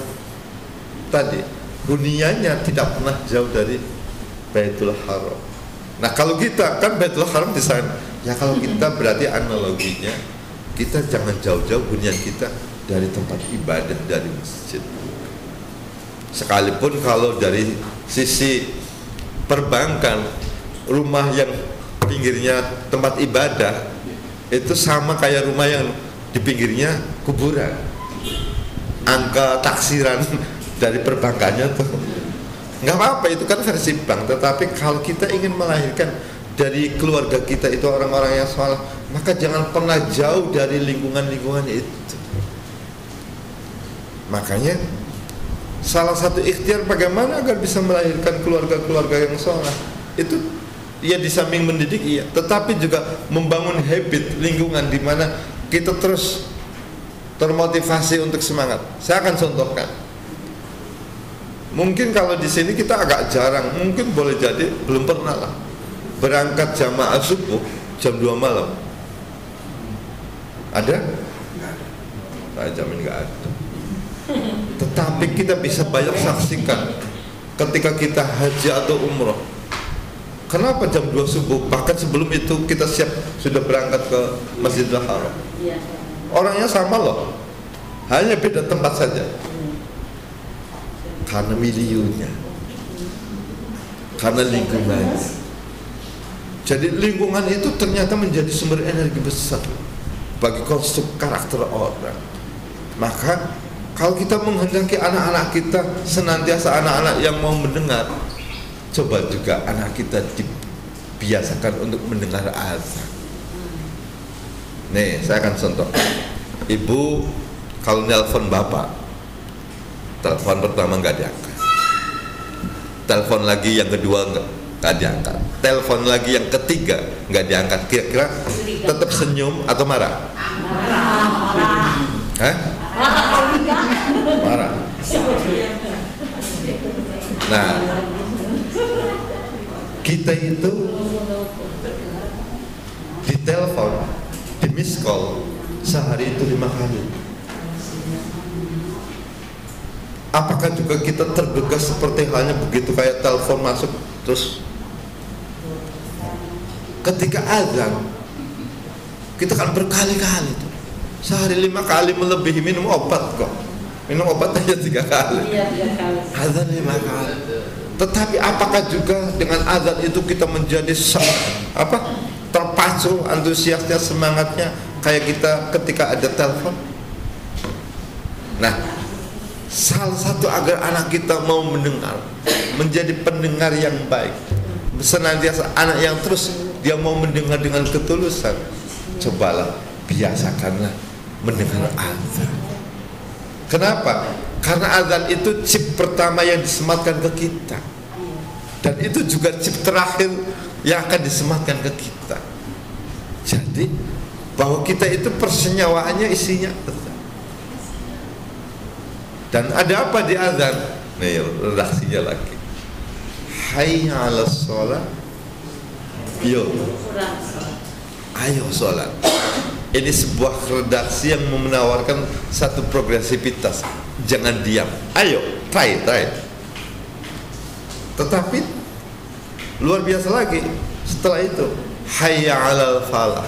tadi hunianya tidak pernah jauh dari Baitul Haram. Nah kalau kita kan Baitul Haram di sana, ya kalau kita berarti analoginya kita jangan jauh-jauh hunian kita dari tempat ibadah, dari masjid. Sekalipun kalau dari sisi perbankan, rumah yang pinggirnya tempat ibadah itu sama kayak rumah yang di pinggirnya kuburan, angka taksiran dari perbankannya tuh nggak apa-apa, itu kan versi bank. Tetapi kalau kita ingin melahirkan dari keluarga kita itu orang-orang yang saleh, maka jangan pernah jauh dari lingkungan-lingkungan itu. Makanya salah satu ikhtiar bagaimana agar bisa melahirkan keluarga-keluarga yang saleh itu ya di samping mendidik iya, tetapi juga membangun habit lingkungan di mana kita terus termotivasi untuk semangat. Saya akan contohkan. Mungkin kalau di sini kita agak jarang, mungkin boleh jadi belum pernah lah berangkat jamaah subuh jam 2 malam. Ada? Saya jamin nggak ada. Tetapi kita bisa banyak saksikan ketika kita haji atau umroh. Kenapa jam 2 subuh? Bahkan sebelum itu kita siap sudah berangkat ke Masjidil Haram. Orangnya sama loh, hanya beda tempat saja. Karena miliunya, karena lingkungannya. Jadi lingkungan itu ternyata menjadi sumber energi besar bagi konstruk karakter orang. Maka kalau kita menghendaki anak-anak kita senantiasa anak-anak yang mau mendengar, coba juga anak kita dibiasakan untuk mendengar azan. Nih, saya akan contoh. Ibu kalau nelpon bapak, telepon pertama nggak diangkat. telepon lagi yang kedua nggak diangkat, telepon lagi yang ketiga nggak diangkat, kira-kira tetap senyum atau marah? Hah? Marah. Nah, kita itu di telepon, di miss call sehari itu 5 kali. Apakah juga kita tergegas seperti halnya begitu kayak telepon masuk terus ketika azan kita kan berkali-kali tuh, sehari 5 kali melebihi minum obat kok. Minum obat aja 3 kali. Azan 5 kali. Tetapi apakah juga dengan azan itu kita menjadi terpacu, antusiasnya, semangatnya kayak kita ketika ada telepon? Nah, salah satu agar anak kita mau mendengar, menjadi pendengar yang baik, senantiasa anak yang terus dia mau mendengar dengan ketulusan, cobalah biasakanlah mendengar azan. Kenapa? Karena azan itu chip pertama yang disematkan ke kita, dan itu juga chip terakhir yang akan disematkan ke kita. Jadi bahwa kita itu persenyawaannya isinya azan. Dan ada apa di azan? Nih redaksinya lagi. Hayya 'alas sholat. Yo. Ayo sholat. Ini sebuah redaksi yang menawarkan satu progresivitas. Jangan diam. Ayo, try. Tetapi luar biasa lagi. Setelah itu, hayya 'alal falah.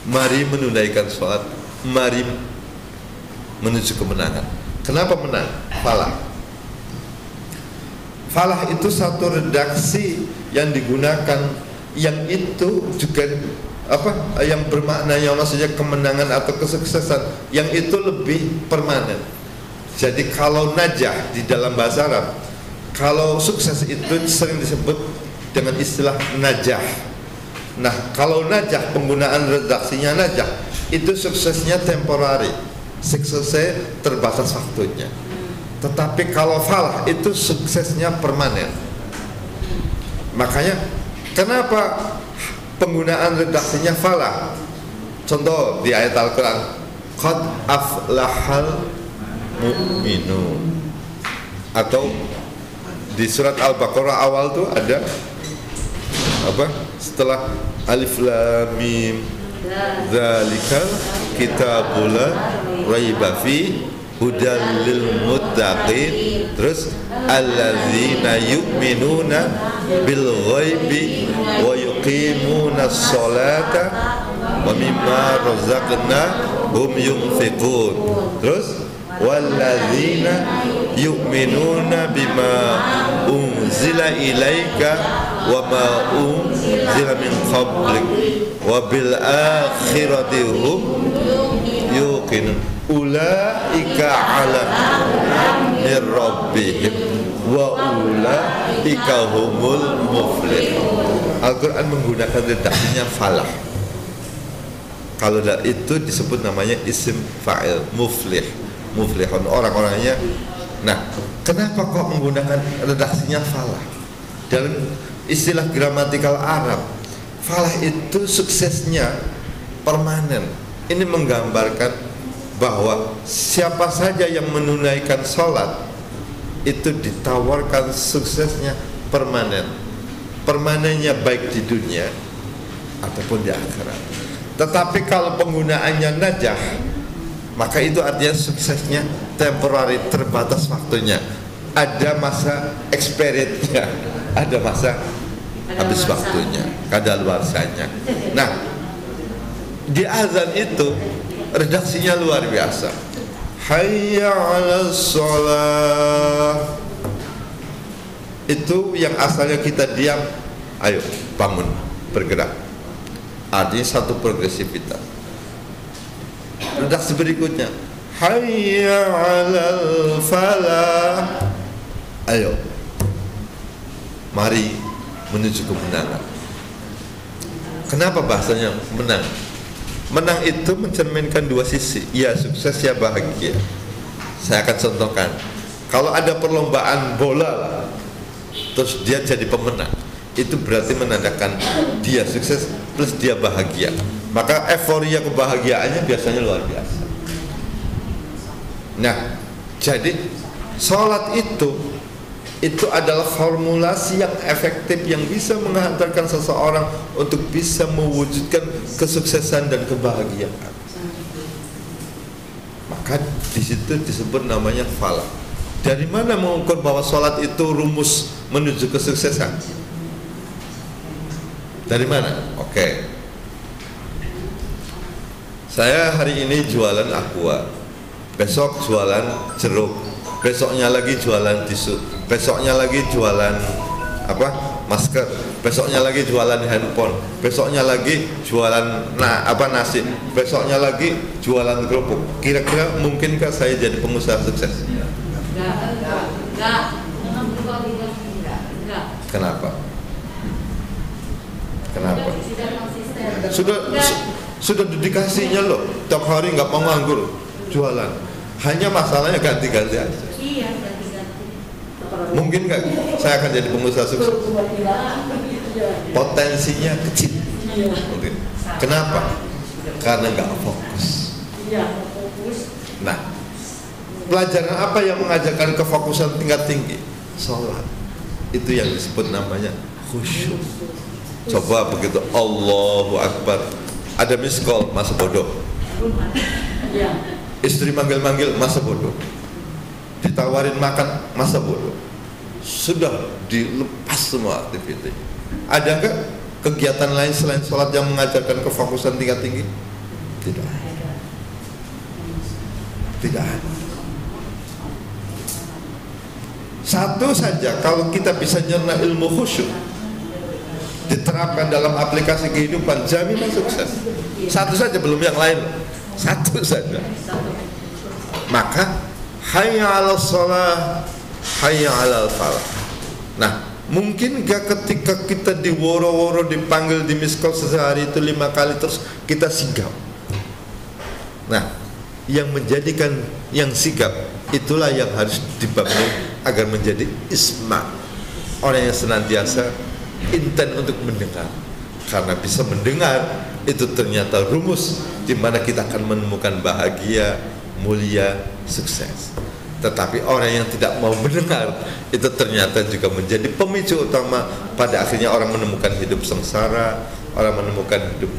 Mari menunaikan sholat. Mari menuju kemenangan. Kenapa menang? Falah. Falah itu satu redaksi yang digunakan, yang itu juga yang bermakna, yang maksudnya kemenangan atau kesuksesan, yang itu lebih permanen. Jadi kalau najah di dalam bahasa Arab, kalau sukses itu sering disebut dengan istilah najah. Nah, kalau najah, penggunaan redaksinya najah, itu suksesnya temporari, suksesnya terbatas waktunya. Tetapi kalau falah itu suksesnya permanen. Makanya kenapa penggunaan redaksinya falah? Contoh di ayat Al-Quran, qad aflahal mu'minun. Atau di surat Al-Baqarah awal tuh ada apa? Setelah alif lam mim dzalikal kitabul raiba fi hudal lil muttaqin, terus alladzina yu'minuna bil ghaibi wa yuqimuna sholata wa mimma razaqnahum yunfiqun, terus walladzina yu'minuna bima unzila ilaika wa ma unzila min qablik wa bil akhirati hum yuqinun ulaika ala min rabbihim wa ulaika humul muflihun. Al-Quran menggunakan redaksinya falah. Kalau itu disebut namanya isim fa'il, muflihun, orang-orangnya. Nah, kenapa kok menggunakan redaksinya falah? Dalam istilah gramatikal Arab, falah itu suksesnya permanen. Ini menggambarkan bahwa siapa saja yang menunaikan sholat itu ditawarkan suksesnya permanen. Permanennya baik di dunia ataupun di akhirat. Tetapi kalau penggunaannya najah, maka itu artinya suksesnya temporary, terbatas waktunya. Ada masa expirednya, ada masa habis waktunya, kadaluarsanya. Nah, di azan itu redaksinya luar biasa. Hayya 'alas shalah. Itu yang asalnya kita diam, ayo bangun, bergerak. Artinya satu progresivitas. Redaksi berikutnya, hayya 'alal falah. Ayo, mari menuju kemenangan. Kenapa bahasanya menang? Menang itu mencerminkan dua sisi, ya sukses ya bahagia. Saya akan contohkan. Kalau ada perlombaan bola, terus dia jadi pemenang, itu berarti menandakan dia sukses plus dia bahagia. Maka euforia kebahagiaannya biasanya luar biasa. Nah, jadi sholat itu adalah formulasi yang efektif yang bisa menghantarkan seseorang untuk bisa mewujudkan kesuksesan dan kebahagiaan. Maka di situ disebut namanya falah. Dari mana mengukur bahwa sholat itu rumus menuju kesuksesan? Dari mana? Oke. Saya hari ini jualan aqua, besok jualan jeruk, besoknya lagi jualan tisu, besoknya lagi jualan masker, besoknya lagi jualan handphone, besoknya lagi jualan nasi, besoknya lagi jualan kerupuk. Kira-kira mungkinkah saya jadi pengusaha sukses? Enggak. Kenapa? Sudah dedikasinya loh, tiap hari nggak mau nganggur jualan. Hanya masalahnya ganti-ganti aja. Iya, ganti-ganti. Mungkin nggak saya akan jadi pengusaha sukses? Potensinya kecil. Mungkin. Kenapa? Karena nggak fokus. Nah, pelajaran apa yang mengajarkan kefokusan tingkat tinggi? Sholat. Itu yang disebut namanya khusyuk. Coba begitu Allahu Akbar, ada miss call, masa bodoh. Istri manggil-manggil, masa bodoh. Ditawarin makan, masa bodoh. Sudah dilepas semua aktivitas. Ada enggak kegiatan lain selain sholat yang mengajarkan kefokusan tingkat tinggi? Tidak. Tidak ada. Satu saja, kalau kita bisa nyerna ilmu khusyuk, diterapkan dalam aplikasi kehidupan, jaminan sukses. Satu saja, belum yang lain. Satu saja. Maka hayya 'alal shalah, hayya 'alal falah. Nah, mungkin gak ketika kita diworo-woro dipanggil di miss call sehari itu 5 kali terus kita sigap? Nah, yang menjadikan yang sigap itulah yang harus dibangun agar menjadi isma, orang yang senantiasa intent untuk mendengar. Karena bisa mendengar itu ternyata rumus di mana kita akan menemukan bahagia, mulia, sukses. Tetapi orang yang tidak mau mendengar itu ternyata juga menjadi pemicu utama pada akhirnya orang menemukan hidup sengsara, orang menemukan hidup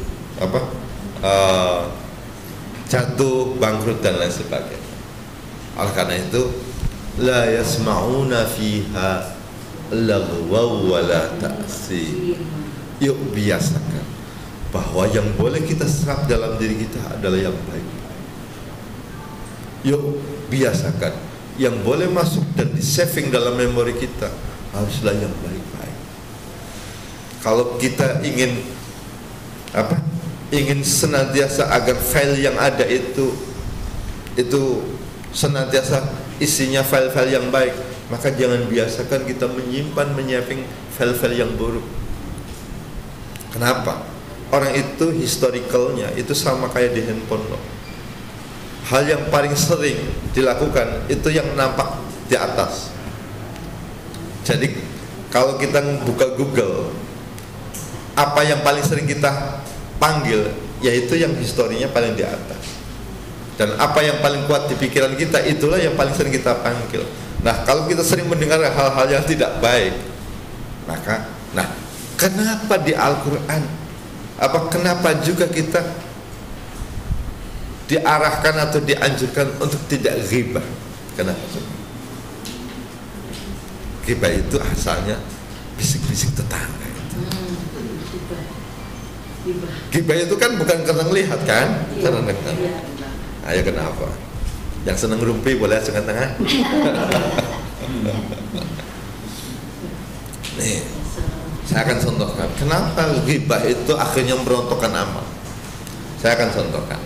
jatuh, bangkrut dan lain sebagainya. Oleh karena itu, la yasma'una fiha lagwa wala ta'si. Yuk biasakan bahwa yang boleh kita serap dalam diri kita adalah yang baik-baik. Yuk biasakan yang boleh masuk dan di saving dalam memori kita haruslah yang baik-baik. Kalau kita ingin ingin senantiasa agar file yang ada itu senantiasa isinya file-file yang baik, maka jangan biasakan kita menyimpan, menyaving file-file yang buruk. Kenapa? Orang itu historicalnya itu sama kayak di handphone loh. Hal yang paling sering dilakukan itu yang nampak di atas. Jadi kalau kita buka Google, apa yang paling sering kita panggil, yaitu yang historinya paling di atas. Dan apa yang paling kuat di pikiran kita, itulah yang paling sering kita panggil. Nah, kalau kita sering mendengar hal-hal yang tidak baik, maka, kenapa di Al-Quran, kenapa juga kita diarahkan atau dianjurkan untuk tidak ghibah? Kenapa? Ghibah itu asalnya bisik-bisik tetangga. Ghibah itu kan bukan karena lihat kan, karena dengar. Ayo kenapa? Yang seneng rumpi boleh dengan tangan. Nih, saya akan contohkan kenapa ghibah itu akhirnya merontokkan amal. Saya akan contohkan.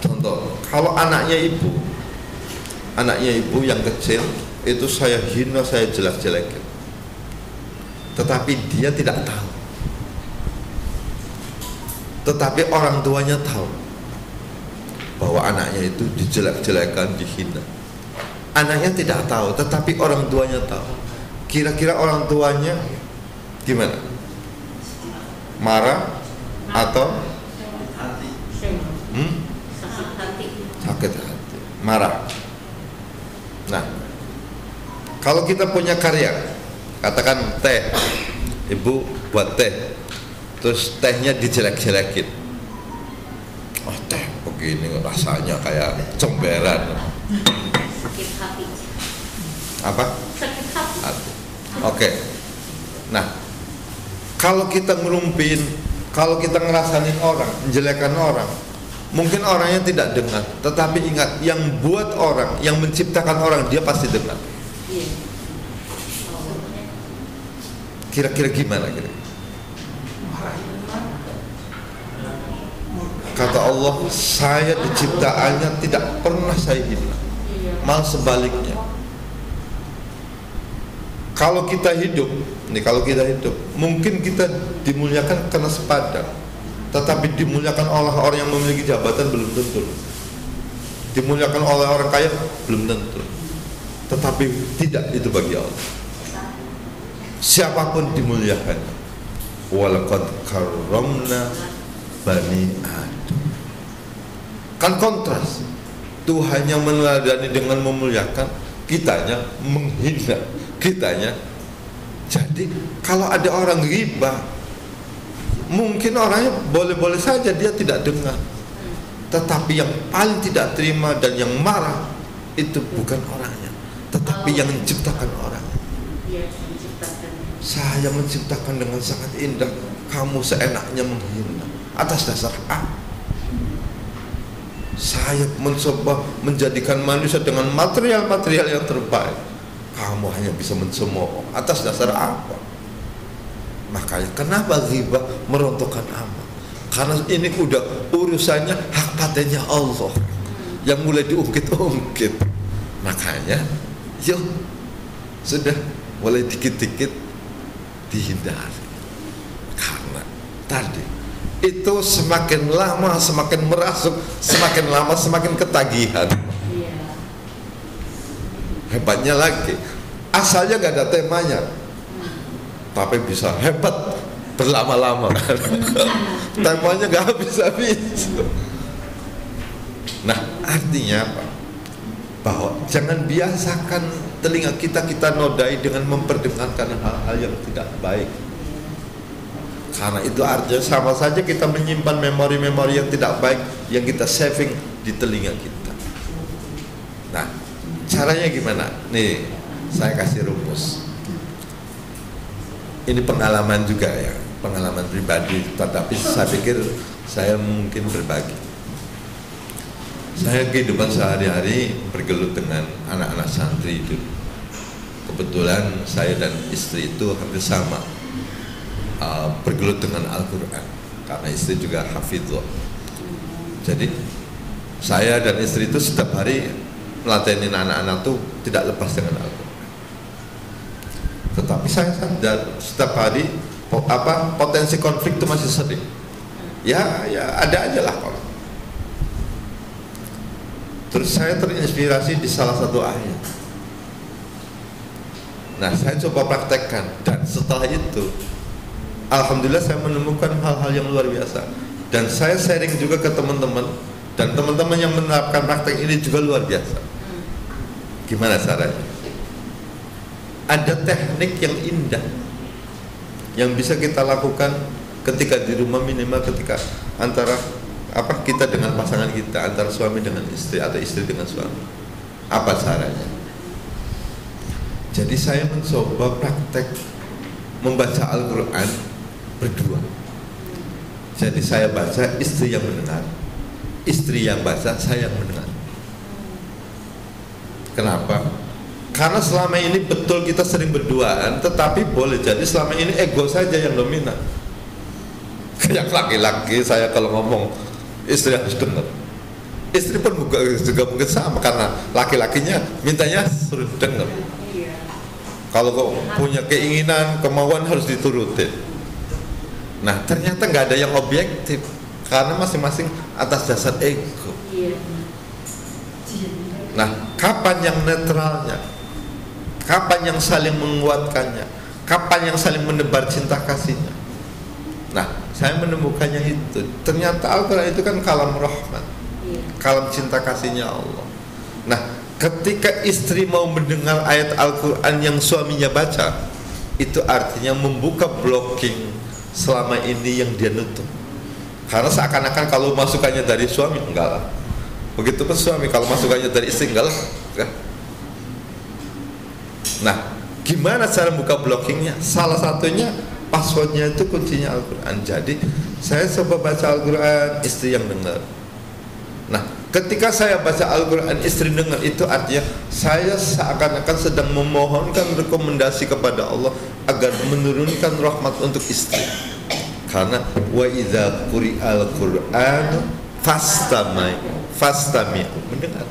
Contoh, kalau anaknya ibu yang kecil itu saya hina, saya jelek-jelekin, tetapi dia tidak tahu. Tetapi orang tuanya tahu bahwa anaknya itu dijelek-jelekan, dihina. Anaknya tidak tahu, tetapi orang tuanya tahu. Kira-kira orang tuanya gimana? Marah atau sakit hati? Marah. Nah, kalau kita punya karya, katakan teh, ibu buat teh, terus tehnya dijelek-jelekin. Oh, teh begini rasanya kayak comberan. Sakit hati. Apa? Sakit hati. Oke. Nah, kalau kita ngerumpin, kalau kita ngerasain orang, menjelekan orang, mungkin orangnya tidak dengar, tetapi ingat, yang buat orang, yang menciptakan orang, dia pasti dengar. Iya. Kira-kira gimana kira? Kata Allah, saya diciptaannya tidak pernah saya hina, malah sebaliknya. Kalau kita hidup, mungkin kita dimuliakan karena sepadan, tetapi dimuliakan oleh orang yang memiliki jabatan belum tentu. Dimuliakan oleh orang kaya belum tentu. Tetapi tidak itu bagi Allah. Siapapun dimuliakan. Walaqad karramna bani Adam. Kan kontras. Tuhannya meneladani dengan memuliakan, kitanya menghina, kitanya. Jadi kalau ada orang ghibah, mungkin orangnya boleh-boleh saja dia tidak dengar, tetapi yang paling tidak terima dan yang marah itu bukan orangnya, tetapi yang menciptakan orangnya. Saya menciptakan dengan sangat indah, kamu seenaknya menghina. Atas dasar apa? Saya mencoba menjadikan manusia dengan material-material yang terbaik, kamu hanya bisa mencemooh. Atas dasar apa? Makanya kenapa ghibah merontokkan amal? Karena ini udah urusannya hak patennya Allah yang mulai diungkit-ungkit. Makanya yuk sudah mulai dikit-dikit dihindari. Karena tadi itu semakin lama semakin merasuk, semakin lama semakin ketagihan. Hebatnya lagi, asalnya nggak ada temanya, tapi bisa hebat berlama-lama. Temanya nggak habis-habis. Nah, artinya apa? Bahwa jangan biasakan telinga kita nodai dengan memperdengarkan hal-hal yang tidak baik. Karena itu artinya sama saja kita menyimpan memori-memori yang tidak baik yang kita saving di telinga kita. Nah, caranya gimana? Nih, saya kasih rumus. Ini pengalaman juga ya, pengalaman pribadi, tetapi saya pikir saya mungkin berbagi. Saya kehidupan sehari-hari bergelut dengan anak-anak santri itu. Kebetulan saya dan istri itu hampir sama, bergelut dengan Al-Quran, karena istri juga hafidhah. Jadi saya dan istri itu setiap hari melatihkan anak-anak itu tidak lepas dengan Al-Quran. Tetapi saya sadar setiap hari potensi konflik itu masih sering. Ya ada aja lah kalau. Terus saya terinspirasi di salah satu ayat. Nah, saya coba praktekkan, dan setelah itu alhamdulillah saya menemukan hal-hal yang luar biasa. Dan saya sharing juga ke teman-teman, dan teman-teman yang menerapkan praktek ini juga luar biasa. Gimana caranya? Ada teknik yang indah yang bisa kita lakukan ketika di rumah, minimal ketika antara kita dengan pasangan kita, antara suami dengan istri atau istri dengan suami. Apa caranya? Jadi saya mencoba praktek membaca Al-Quran berdua. Jadi saya baca, istri yang mendengar, istri yang baca, saya yang mendengar. Kenapa? Karena selama ini betul kita sering berduaan, tetapi boleh jadi selama ini ego saja yang dominan. Kayak laki-laki, saya kalau ngomong, istri harus dengar. Istri pun juga mungkin sama, karena laki-lakinya mintanya suruh dengar. Kalau kau punya keinginan, kemauan harus diturutin. Nah, ternyata nggak ada yang objektif, karena masing-masing atas dasar ego. Nah, kapan yang netralnya, kapan yang saling menguatkannya, kapan yang saling menebar cinta kasihnya. Nah, saya menemukannya itu. Ternyata Al-Quran itu kan kalam rahmat, kalam cinta kasihnya Allah. Nah, ketika istri mau mendengar ayat Al-Quran yang suaminya baca, itu artinya membuka blocking selama ini yang dia nutup. Karena seakan-akan kalau masukannya dari suami, enggak lah. Begitu pun suami, kalau masukannya dari istri, enggak lah. Nah, gimana cara buka blockingnya? Salah satunya passwordnya itu kuncinya Al-Quran. Jadi saya coba baca Al-Quran, istri yang dengar. Nah, ketika saya baca Al-Quran, istri dengar, itu artinya saya seakan-akan sedang memohonkan rekomendasi kepada Allah agar menurunkan rahmat untuk istri. Karena wa idza quri'al Qur'an fastami'u, mendengar,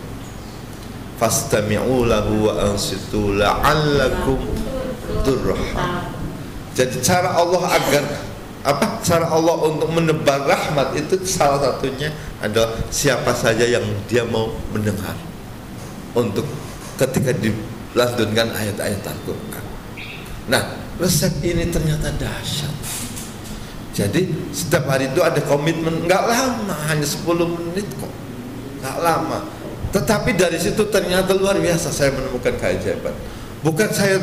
fastami'u lahu wa ansitu la'allakum turham. Jadi cara Allah agar cara Allah untuk menebar rahmat itu salah satunya adalah siapa saja yang dia mau mendengar untuk ketika dilantunkan ayat-ayat Al-Quran. Nah, resep ini ternyata dahsyat. Jadi setiap hari itu ada komitmen, nggak lama, hanya 10 menit kok, nggak lama. Tetapi dari situ ternyata luar biasa saya menemukan keajaiban. Bukan saya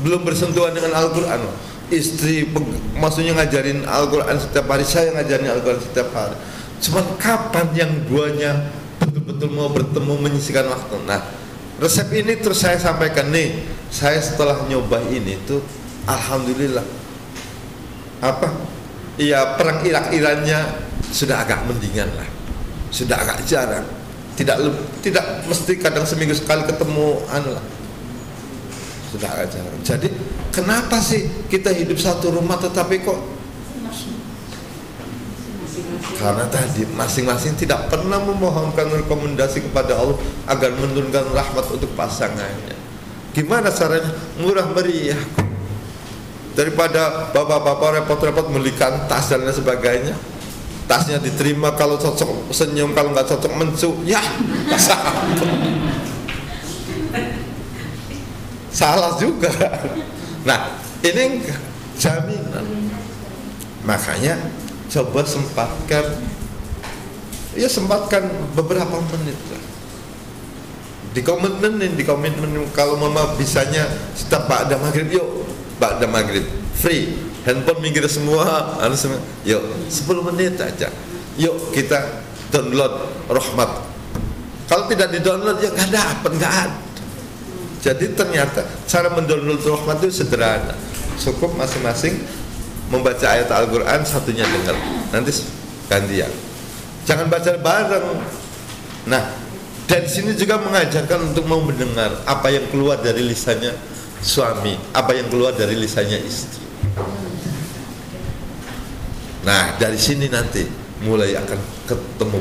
belum bersentuhan dengan Al-Quran, istri maksudnya ngajarin Al-Quran setiap hari, saya ngajarin Al-Quran setiap hari. Cuman kapan yang duanya betul-betul mau bertemu, menyisihkan waktu. Nah, resep ini terus saya sampaikan nih. Saya setelah nyoba ini tuh alhamdulillah iya, perang Irak-Irannya sudah agak mendingan lah, sudah agak jarang, tidak mesti kadang seminggu sekali ketemu lah, sudah agak jarang. Jadi kenapa sih kita hidup satu rumah tetapi kok? Karena tadi masing-masing tidak pernah memohonkan rekomendasi kepada Allah agar menurunkan rahmat untuk pasangannya. Gimana caranya? Murah meriah. Daripada bapak-bapak repot-repot belikan tas dan lain sebagainya, tasnya diterima, kalau cocok senyum, kalau nggak cocok mencu, ya salah juga. Nah, ini jaminan. Makanya coba sempatkan beberapa menit lah. Dikomitmenin kalau mama bisanya setiap ba'da maghrib, yuk ba'da maghrib free, handphone minggir semua, yuk 10 menit aja, yuk kita download rahmat. Kalau tidak di-download ya nggak ada. Jadi ternyata cara mendownload rahmat itu sederhana, cukup masing-masing membaca ayat Al-Quran, satunya dengar, nanti gantian, jangan baca bareng. Nah, dari sini juga mengajarkan untuk mau mendengar apa yang keluar dari lisannya suami, apa yang keluar dari lisannya istri. Nah, dari sini nanti mulai akan ketemu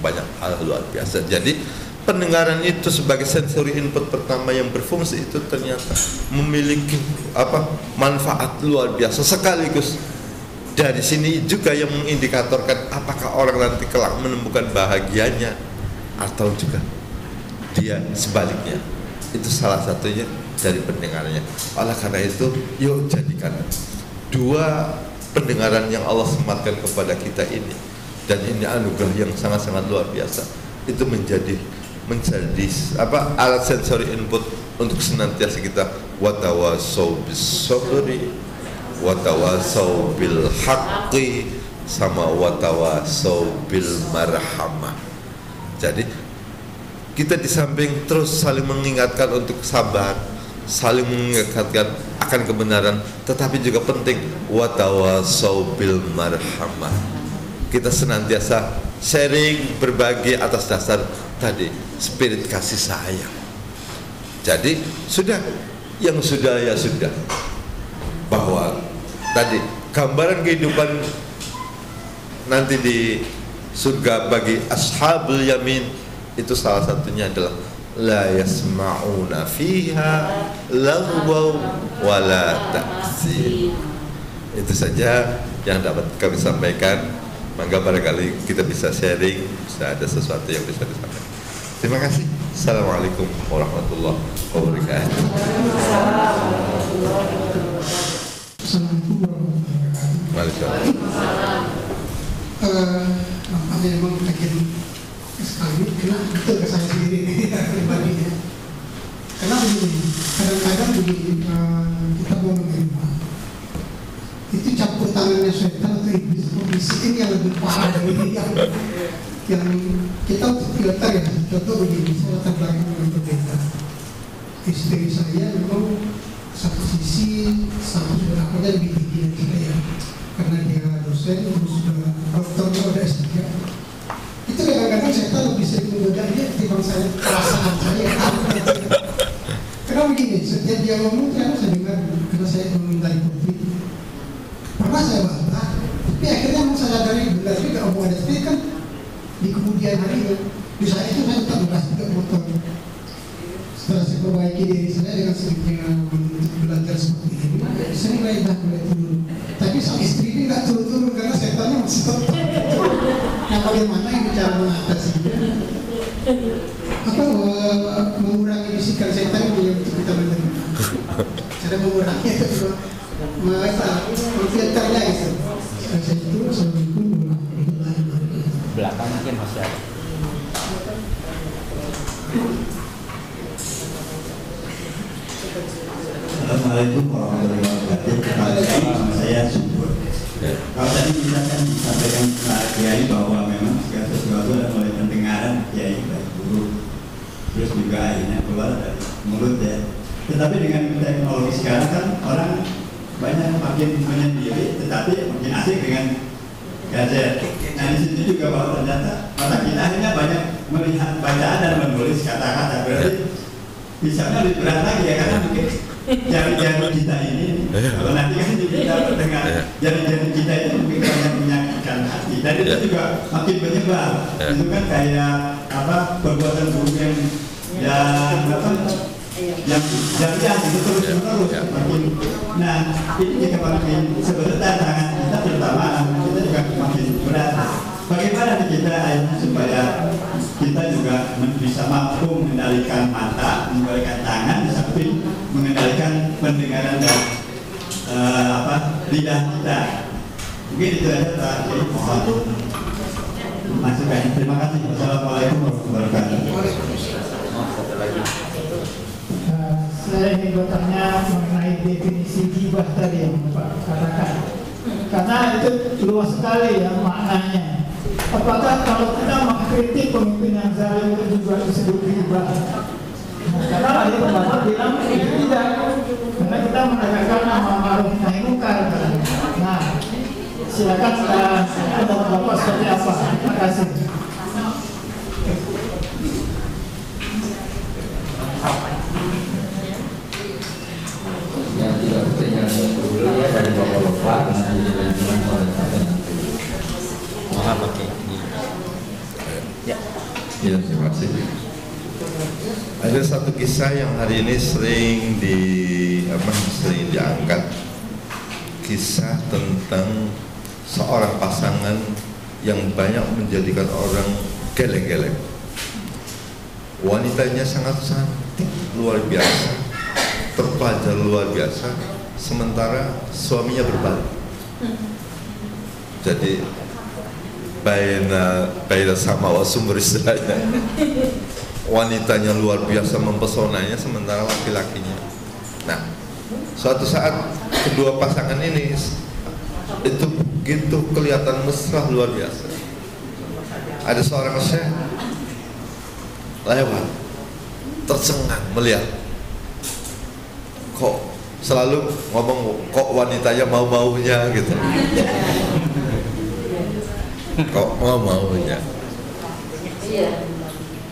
banyak hal luar biasa. Jadi pendengaran itu sebagai sensory input pertama yang berfungsi itu ternyata memiliki manfaat luar biasa. Sekaligus dari sini juga yang mengindikatorkan apakah orang nanti kelak menemukan bahagianya atau juga dia sebaliknya. Itu salah satunya dari pendengarannya. Oleh karena itu, yuk jadikan 2 pendengaran yang Allah sematkan kepada kita ini, dan ini anugerah yang sangat-sangat luar biasa, itu menjadi alat sensory input untuk senantiasa kita watawasau bis sabri, watawasau bil haqqi, sama watawasau bil marhamah. Jadi kita di samping terus saling mengingatkan untuk sabar, saling mengingatkan akan kebenaran, tetapi juga penting watawasau bil marhamah. Kita senantiasa sharing, berbagi atas dasar tadi spirit kasih sayang. Jadi yang sudah ya sudah, bahwa tadi gambaran kehidupan nanti di surga bagi ashabul yamin itu salah satunya adalah la yasma'una fiha lagwaw wala ta'sim. Itu saja yang dapat kami sampaikan. Mangga barangkali kita bisa sharing, bisa ada sesuatu yang bisa disampaikan. Terima kasih. Assalamualaikum warahmatullahi wabarakatuh. Assalamualaikum warahmatullahi wabarakatuh. Waalaikumsalam. Nampaknya memang kaget sekali, kena betul ke saya sendiri pribadinya. Karena begini, kadang-kadang begini, kita mau menerima itu campur tangannya setan atau iblis atau bisikin yang lebih parah dari yang kita untuk filter ya. Contoh begini, saya latar belakang yang berbeda. Istri saya memang satu sisi status berapanya lebih tinggi dari saya karena dia dosen, terus juga dokternya udah S3. Itu kadang-kadang setan lebih sering menggoda dia ketimbang saya, perasaan saya. Karena begini, setiap dia ngomong saya dengar karena saya menghindari konflik. Pernah saya bantah, tapi akhirnya memang saya sadari benar juga omongan itu kan di kemudian hari di saat itu saya tetap berhasil untuk motor. Setelah saya perbaiki diri saya dengan sedikitnya untuk belajar seperti ini, saya mulai turun. Tapi sang istri ini nggak turun-turun karena setannya masih tetap. Nah, bagaimana yang bicara mengatasinya? Apa mengurangi bisikan setan yang untuk kita menerima? Cara mengurangi itu memfilternya gitu. Saya itu Assalamualaikum warahmatullahi wabarakatuh. Belakang mungkin masih ada. Assalamualaikum warahmatullahi wabarakatuh. Saya Subur. Kalau tadi misalkan disampaikan Pak Kiai bahwa memang segala sesuatu adalah mulai pendengaran Kiai baik buruk, terus juga akhirnya keluar dari mulut ya. Tetapi dengan teknologi sekarang kan orang banyak makin menyendiri, tetapi makin asik dengan gadget. Nah di situ juga bahwa ternyata mata kita akhirnya banyak melihat bacaan dan menulis kata-kata. Berarti misalnya lebih berat lagi ya, karena mungkin jari-jari kita ini, kalau nanti kan kita mendengar jari-jari kita itu mungkin banyak menyakitkan hati, dan itu juga makin menyebar. Itu kan kayak apa perbuatan buruk yang apa yang jari-jari itu terus-menerus makin. Nah ini juga makin sebenarnya tantangan kita, terutama anak kita juga makin berat. Bagaimana kita akhirnya supaya kita juga bisa mampu mengendalikan mata, mengendalikan tangan, di samping mengendalikan pendengaran dan lidah kita. Mungkin itu aja Pak Kiai, mohon masukan. Terima kasih. Wassalamualaikum warahmatullahi wabarakatuh. Saya ingin bertanya mengenai definisi ghibah tadi yang Pak katakan, karena itu luas sekali ya maknanya. Apakah kalau kita mengkritik pemimpin yang zalim itu juga disebut ghibah? Karena ada pendapat bilang itu tidak, karena kita menegakkan nama ma'ruf nahi munkar. Nah, silakan pendapat Bapak seperti apa? Terima kasih. Yang tidak penting yang dulu ya dari bapak-bapak nanti dilanjutkan oleh nanti. Mohon pakai ini. Ya. Ya, terima kasih. Ada satu kisah yang hari ini sering diangkat, kisah tentang seorang pasangan yang banyak menjadikan orang geleng-geleng. Wanitanya sangat cantik, luar biasa, terpelajar luar biasa, sementara suaminya berbalik. Jadi baina sama wasumber istilahnya. Wanitanya luar biasa mempesonanya, sementara laki-lakinya. Nah, suatu saat kedua pasangan ini itu begitu kelihatan mesra luar biasa. Ada seorang syekh lewat, tercengang melihat, kok selalu ngomong kok wanitanya mau-maunya gitu. Kok mau-maunya.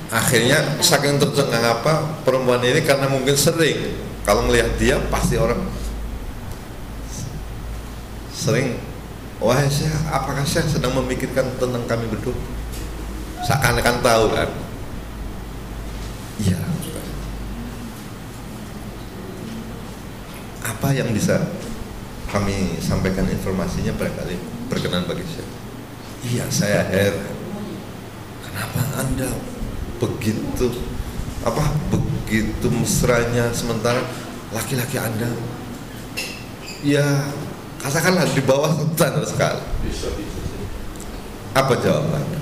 Akhirnya saking tercengang apa perempuan ini, karena mungkin sering kalau melihat dia pasti orang sering, wahai Syekh, apakah Syekh sedang memikirkan tentang kami berdua? Seakan-akan tahu kan? Iya. Apa yang bisa kami sampaikan informasinya barangkali berkenan bagi Syekh? Iya, saya heran. Kenapa Anda begitu begitu mesranya, sementara laki-laki Anda ya katakanlah di bawah standar sekali. Apa jawabannya?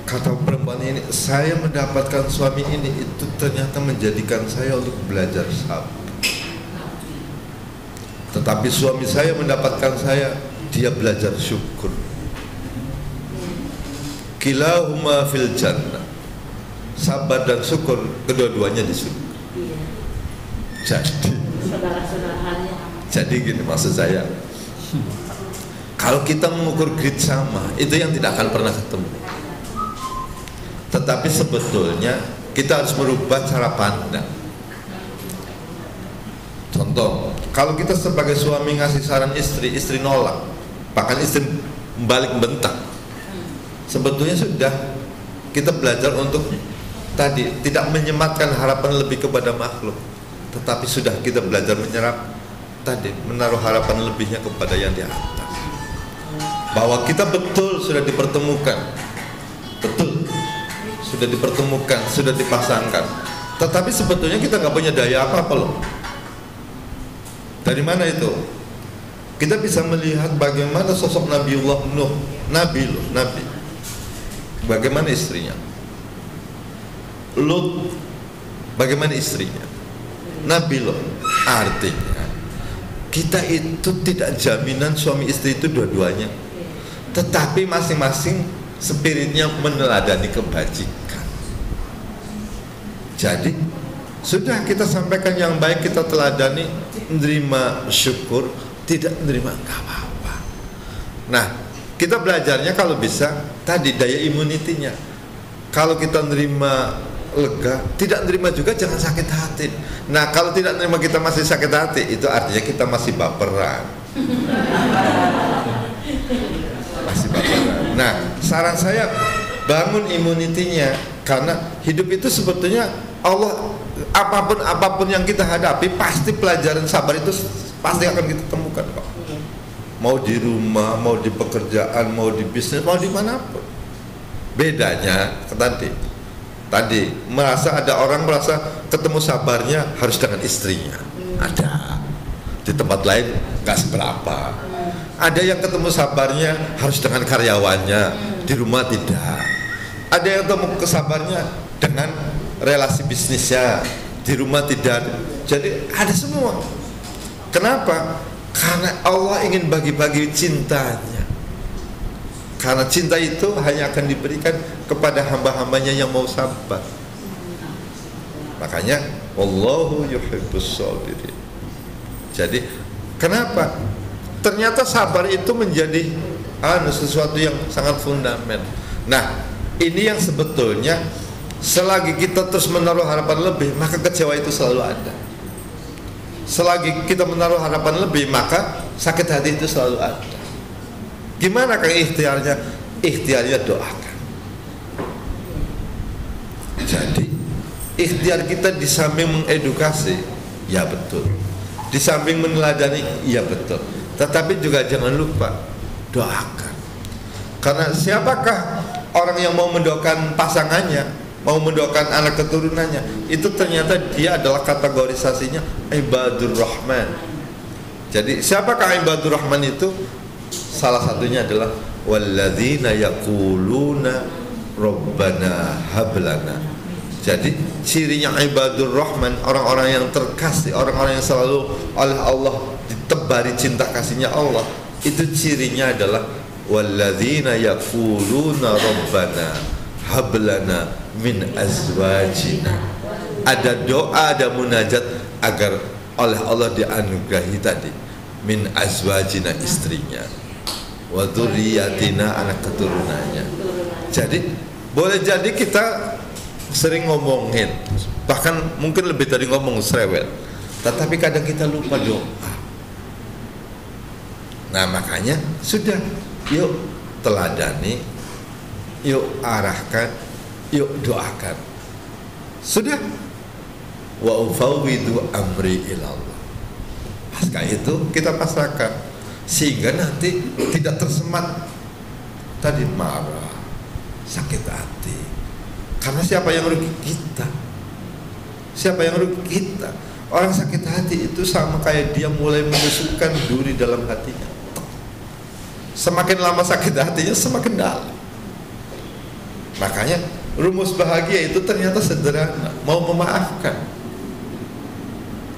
Kata perempuan ini, saya mendapatkan suami ini itu ternyata menjadikan saya untuk belajar sabar. Tetapi suami saya mendapatkan saya, dia belajar syukur. Kilahuma fil jannah. Sabar dan syukur kedua-duanya di surga. Jadi gini maksud saya, kalau kita mengukur grid sama, itu yang tidak akan pernah ketemu. Tetapi sebetulnya kita harus merubah cara pandang. Contoh, kalau kita sebagai suami ngasih saran istri, istri nolak, bahkan istri balik bentak, sebetulnya sudah kita belajar untuk tadi tidak menyematkan harapan lebih kepada makhluk, tetapi sudah kita belajar menyerap tadi, menaruh harapan lebihnya kepada yang di atas. Bahwa kita betul sudah dipertemukan, betul sudah dipertemukan, sudah dipasangkan, tetapi sebetulnya kita nggak punya daya apa-apa loh. Dari mana itu? Kita bisa melihat bagaimana sosok Nabiullah Nuh, Nabi. Bagaimana istrinya? Lut, bagaimana istrinya? Nabi loh. Artinya kita itu tidak jaminan suami istri itu dua-duanya, tetapi masing-masing spiritnya meneladani kebajikan. Jadi sudah kita sampaikan yang baik, kita teladani, menerima syukur, tidak menerima nggak apa-apa. Nah, kita belajarnya kalau bisa tadi daya imunitinya. Kalau kita nerima lega, tidak nerima juga jangan sakit hati. Nah, kalau tidak nerima kita masih sakit hati, itu artinya kita masih baperan. Masih baperan. Nah, saran saya bangun imunitinya, karena hidup itu sebetulnya Allah, apapun yang kita hadapi, pasti pelajaran sabar itu pasti akan kita temukan kok. Mau di rumah, mau di pekerjaan, mau di bisnis, mau di manapun. Bedanya tadi ada orang merasa ketemu sabarnya harus dengan istrinya. Ada. Di tempat lain nggak seberapa. Ada yang ketemu sabarnya harus dengan karyawannya, di rumah tidak. Ada yang ketemu kesabarnya dengan relasi bisnisnya, di rumah tidak. Jadi ada semua. Kenapa? Karena Allah ingin bagi-bagi cintanya. Karena cinta itu hanya akan diberikan kepada hamba-hambanya yang mau sabar. Makanya Wallahu yuhibbus sabirin. Jadi kenapa? Ternyata sabar itu menjadi sesuatu yang sangat fundamental. Nah, ini yang sebetulnya selagi kita terus menaruh harapan lebih, maka kecewa itu selalu ada. Selagi kita menaruh harapan lebih, maka sakit hati itu selalu ada. Gimana kan ikhtiarnya? Ikhtiarnya doakan. Jadi ikhtiar kita di samping mengedukasi, ya betul, di samping meneladani, ya betul, tetapi juga jangan lupa doakan. Karena siapakah orang yang mau mendoakan pasangannya, mau mendoakan anak keturunannya, itu ternyata dia adalah kategorisasinya ibadur rahman. Jadi siapakah ibadur rahman itu? Salah satunya adalah walladzina yaquluna rabbana hablana. Jadi cirinya ibadur rahman, orang-orang yang terkasih, orang-orang yang selalu oleh Allah ditebari cinta kasihnya Allah, itu cirinya adalah walladzina yaquluna rabbana hablana min azwajina. Ada doa, ada munajat agar oleh Allah dianugerahi tadi min azwajina, istrinya, wa dzurriyyatina, anak keturunannya. Jadi boleh jadi kita sering ngomongin, bahkan mungkin lebih dari ngomong serewet, tetapi kadang kita lupa doa. Nah makanya sudah, yuk teladani, yuk arahkan, yuk doakan. Sudah. Wa ufawwidu amri ilallah. Pasca itu kita pasrahkan, sehingga nanti tidak tersemat tadi marah, sakit hati, Karena siapa yang rugi? Kita. Siapa yang rugi? Kita. Orang sakit hati itu sama kayak dia mulai menusukkan duri dalam hatinya. Semakin lama sakit hatinya semakin dalam. Makanya rumus bahagia itu ternyata sederhana, mau memaafkan.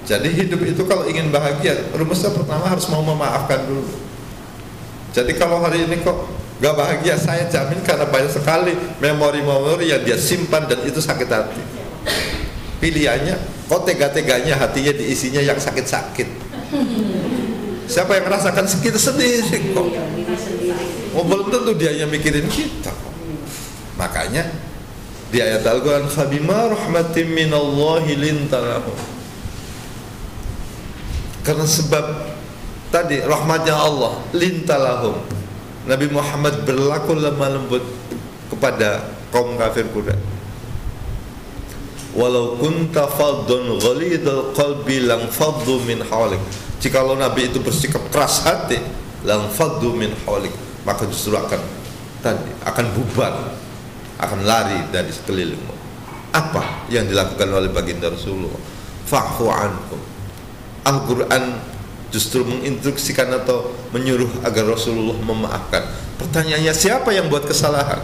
Jadi hidup itu kalau ingin bahagia, rumusnya pertama harus mau memaafkan dulu. Jadi kalau hari ini kok gak bahagia, saya jamin karena banyak sekali memori-memori yang dia simpan dan itu sakit hati. Pilihannya, kok tega-teganya hatinya diisinya yang sakit-sakit. Siapa yang merasakan kita sendiri kok. Oh, belum tentu dia yang mikirin kita. Makanya di ayat Al-Quran, fabima rahmatin minallahi lintalahum. Karena sebab tadi rahmatnya Allah lintalahum, Nabi Muhammad berlaku lemah lembut kepada kaum kafir Quraisy. Walau kunta faddan ghalidal qalbi lang faddu min hawlik. Jikalau Nabi itu bersikap keras hati, lang faddu min hawlik, maka justru akan bubar, akan lari dari sekelilingmu. Apa yang dilakukan oleh baginda Rasulullah? Fa'fu anhum. Al-Quran justru menginstruksikan atau menyuruh agar Rasulullah memaafkan. Pertanyaannya, siapa yang buat kesalahan?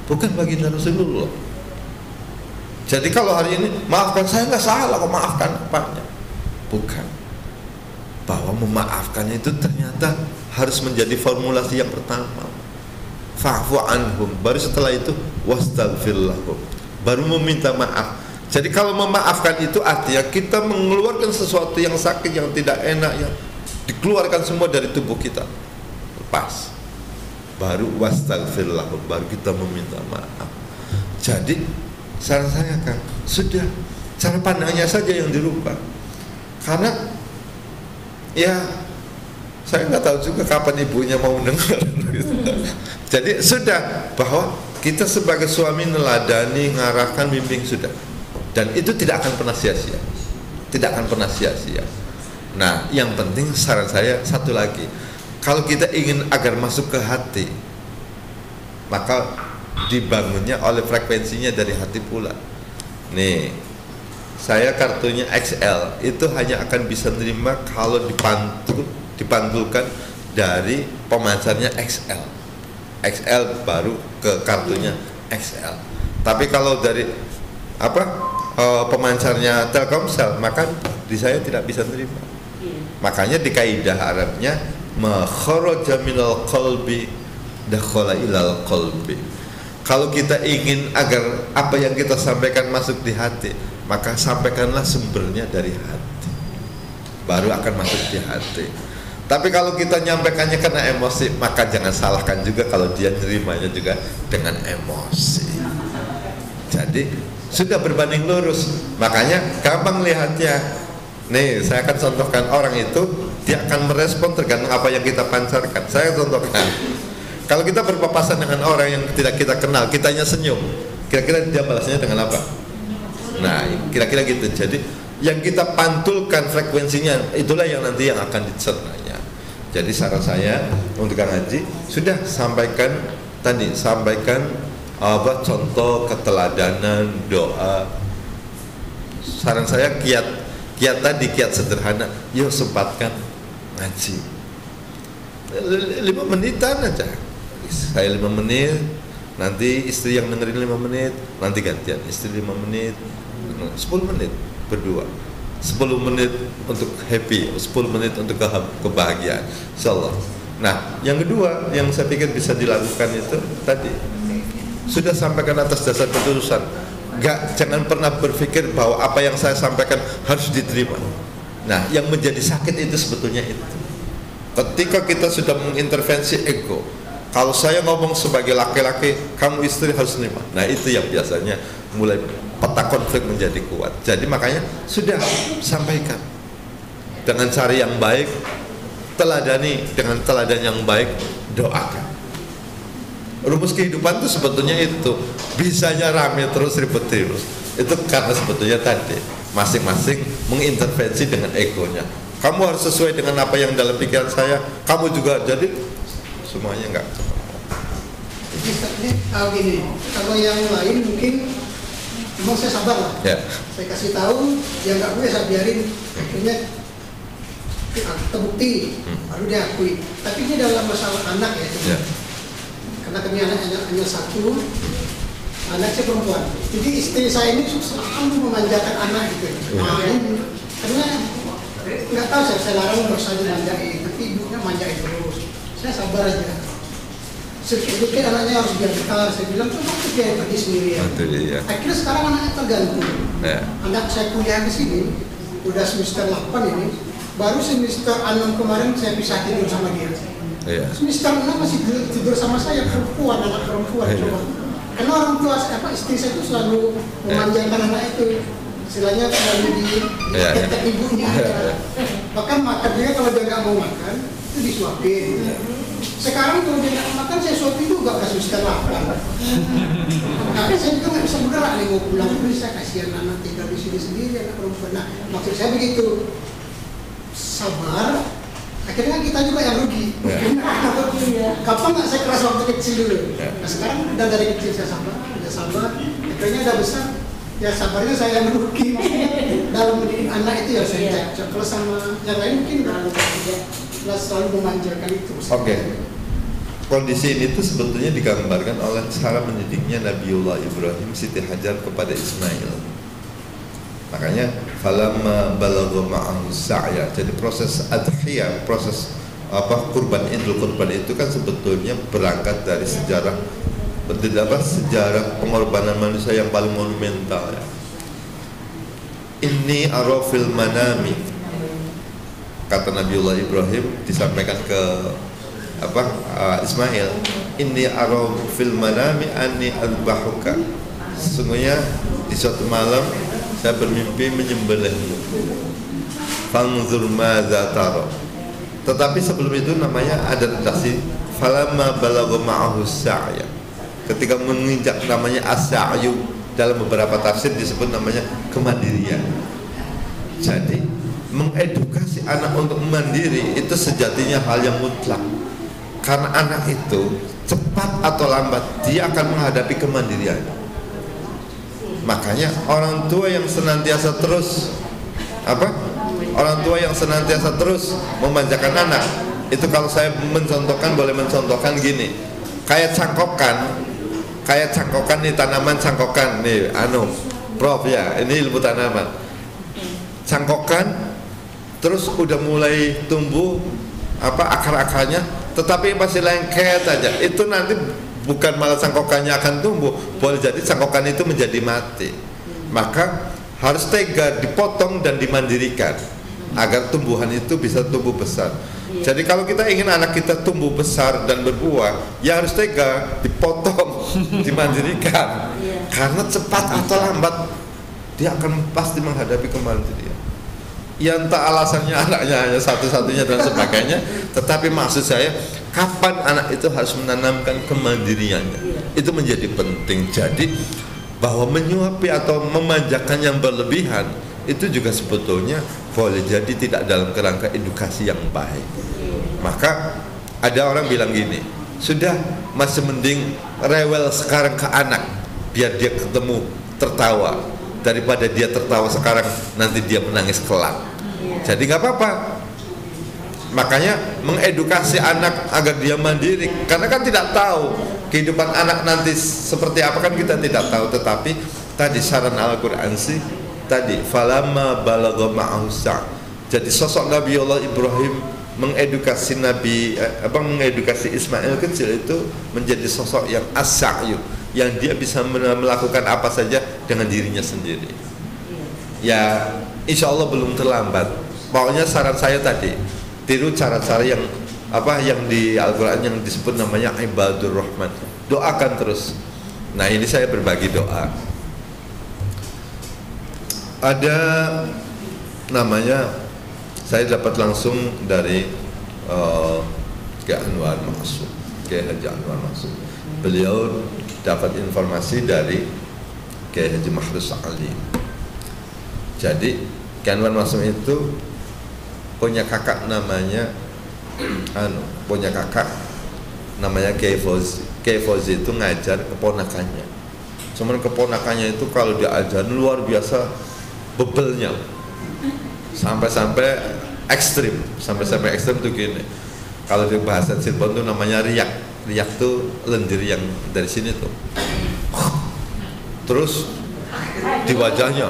Bukan baginda Rasulullah. Jadi kalau hari ini maafkan, saya nggak salah kok, maafkan apanya? Bukan. Bahwa memaafkan itu ternyata harus menjadi formulasi yang pertama. Fa'fu anhum. Baru setelah itu wastaghfir lahum. Baru meminta maaf. Jadi kalau memaafkan itu artinya kita mengeluarkan sesuatu yang sakit, yang tidak enak, yang dikeluarkan semua dari tubuh kita. Lepas. Baru wastaghfir lahum. Baru kita meminta maaf. Jadi saran saya kan, sudah, cara pandangnya saja yang dirubah. Karena ya saya nggak tahu juga kapan ibunya mau dengar. Jadi sudah, bahwa kita sebagai suami neladani, ngarahkan, bimbing, sudah. Dan itu tidak akan pernah sia-sia. Tidak akan pernah sia-sia. Nah, yang penting saran saya satu lagi, kalau kita ingin agar masuk ke hati, maka dibangunnya oleh frekuensinya dari hati pula. Nih, saya kartunya XL, itu hanya akan bisa nerima kalau dipantulkan dari pemancarnya XL. XL baru ke kartunya XL. Tapi kalau dari pemancarnya Telkomsel, maka di saya tidak bisa nerima. Makanya di kaidah Arabnya, ma kharaja minal qalbi dakhala ilal qalbi. Kalau kita ingin agar apa yang kita sampaikan masuk di hati, maka sampaikanlah sumbernya dari hati, baru akan masuk di hati. Tapi kalau kita nyampaikannya karena emosi, maka jangan salahkan juga kalau dia nerimanya juga dengan emosi. Jadi sudah berbanding lurus. Makanya gampang lihatnya. Nih, saya akan contohkan orang itu, dia akan merespon tergantung apa yang kita pancarkan. Saya contohkan. Kalau kita berpapasan dengan orang yang tidak kita kenal, kitanya senyum, kira-kira dia balasnya dengan apa? Nah, kira-kira gitu. Jadi yang kita pantulkan frekuensinya, itulah yang nanti yang akan dicernanya. Jadi saran saya untuk Kang Haji, sudah sampaikan tadi, sampaikan contoh keteladanan, doa. Saran saya kiat sederhana, yuk sempatkan ngaji 5 menitan aja. Saya 5 menit, nanti istri yang dengerin 5 menit, nanti gantian istri 5 menit, 10 menit berdua, 10 menit untuk happy, 10 menit untuk kebahagiaan, insyaallah. Nah, yang kedua yang saya pikir bisa dilakukan itu tadi, sudah sampaikan atas dasar keputusan. Jangan pernah berpikir bahwa apa yang saya sampaikan harus diterima. Nah, yang menjadi sakit itu sebetulnya itu. Ketika kita sudah mengintervensi ego, kalau saya ngomong sebagai laki-laki, kamu istri harus terima. Nah, itu yang biasanya mulai peta konflik menjadi kuat. Jadi makanya sudah sampaikan dengan cara yang baik, teladani dengan teladan yang baik, doakan. Rumus kehidupan itu sebetulnya itu, bisanya rame terus, ribet terus. Itu karena sebetulnya tadi masing-masing mengintervensi dengan egonya. Kamu harus sesuai dengan apa yang dalam pikiran saya, kamu juga, jadi semuanya enggak. Jadi kalau gini, kalau yang lain mungkin Memang saya sabar lah. Ya. Saya kasih tahu, dia nggak boleh saya biarin. Akhirnya terbukti, baru dia akui. Tapi ini dalam masalah anak ya. Ya. Karena kami hanya satu, anak saya perempuan. Jadi istri saya ini selalu memanjakan anak gitu. Nah, ini, karena nggak tahu saya larang untuk saya manjain, tapi ibunya manjain terus. Saya sabar aja. Sedikit anaknya harus biar saya bilang coba biar pergi sendiri ya. Iya. Akhirnya sekarang anaknya tergantung. Ya. Anak saya kuliah ke sini, udah semester 8 ini, baru semester 6 kemarin saya pisah tidur sama dia. Iya. Semester 6 masih tidur sama saya, perempuan, anak perempuan. Coba. Karena orang tua istri saya itu selalu memanjakan anak itu. Istilahnya selalu di ketek ibunya. Bahkan makan dia kalau dia nggak mau makan, itu disuapin. Sekarang kalau dia nggak makan, saya suapin juga ke semester 8. Nah, saya juga nggak bisa bergerak nih, mau pulang dulu, saya kasihan anak tinggal di sini sendiri, anak perempuan. Nah, maksud saya begitu, sabar. Akhirnya kita juga yang rugi. Kapan nggak saya keras waktu kecil dulu? Nah, sekarang udah dari kecil saya sabar. Akhirnya udah besar. Ya sabarnya saya yang rugi. Dalam mendidik anak itu ya saya cek. Kalau sama yang lain mungkin nggak selalu memanjakan itu. Oke. Kondisi ini tuh sebetulnya digambarkan oleh cara mendidiknya Nabiullah Ibrahim Siti Hajar kepada Ismail. Makanya falamma balagha ma'ahu sa'ya. Jadi proses adhiyah, proses kurban itu kan sebetulnya berangkat dari sejarah pengorbanan manusia yang paling monumental ya. Inni ara fil manami, kata Nabiullah Ibrahim disampaikan ke Ismail, inni ara fil manami anni adbahuka. Sesungguhnya di suatu malam saya bermimpi menyembelihmu. Fanzur madza tara. Tetapi sebelum itu namanya ada redaksi falamma balagha ma'ahu sa'ya. Ketika menginjak namanya as-sa'yu, dalam beberapa tafsir disebut namanya kemandirian. Jadi mengedukasi anak untuk mandiri itu sejatinya hal yang mutlak. Karena anak itu cepat atau lambat dia akan menghadapi kemandirian. Makanya orang tua yang senantiasa terus memanjakan anak itu, kalau saya mencontohkan, boleh mencontohkan gini, kayak cangkokan nih, tanaman cangkokan nih, Prof ya, ini ilmu tanaman. Cangkokan terus udah mulai tumbuh akar-akarnya, tetapi masih lengket aja. Itu nanti bukan malah cangkokannya akan tumbuh, boleh jadi cangkokan itu menjadi mati. Maka harus tega dipotong dan dimandirikan agar tumbuhan itu bisa tumbuh besar. Jadi kalau kita ingin anak kita tumbuh besar dan berbuah, ya harus tega dipotong, dimandirikan. Karena cepat atau lambat dia akan pasti menghadapi kemandirian. Ya entah alasannya anaknya hanya satu-satunya dan sebagainya, tetapi maksud saya kapan anak itu harus menanamkan kemandiriannya, itu menjadi penting. Jadi bahwa menyuapi atau memanjakan yang berlebihan itu juga sebetulnya boleh jadi tidak dalam kerangka edukasi yang baik. Maka ada orang bilang gini, sudah masih mending rewel sekarang ke anak biar dia ketemu tertawa, daripada dia tertawa sekarang nanti dia menangis kelak. Jadi nggak apa-apa. Makanya mengedukasi anak agar dia mandiri, karena kan tidak tahu kehidupan anak nanti seperti apa, kan kita tidak tahu. Tetapi tadi saran Al-Quran sih tadi falamma balagha ma'ahu sa'. Jadi sosok Nabiullah Ibrahim mengedukasi mengedukasi Ismail kecil itu menjadi sosok yang as-sa'yu, yang dia bisa melakukan apa saja dengan dirinya sendiri. Ya insya Allah belum terlambat. Pokoknya saran saya tadi, tiru cara-cara yang di Al-Quran yang disebut namanya ibadur rahman. Doakan terus. Nah ini saya berbagi doa. Ada namanya, saya dapat langsung dari Kiai Anwar Maksum, Kiai Haji Anwar Maksum. Beliau dapat informasi dari Kiai Haji Mahrus Ali. Jadi Kiai Anwar Maksum itu punya kakak namanya namanya Kiai Fauzi. Kiai Fauzi itu ngajar keponakannya. Cuman keponakannya itu kalau diajar luar biasa bebelnya, sampai-sampai ekstrim tuh gini. Kalau di bahasa Cirebon tuh namanya riak. Riak tuh lendir yang dari sini tuh. Terus di wajahnya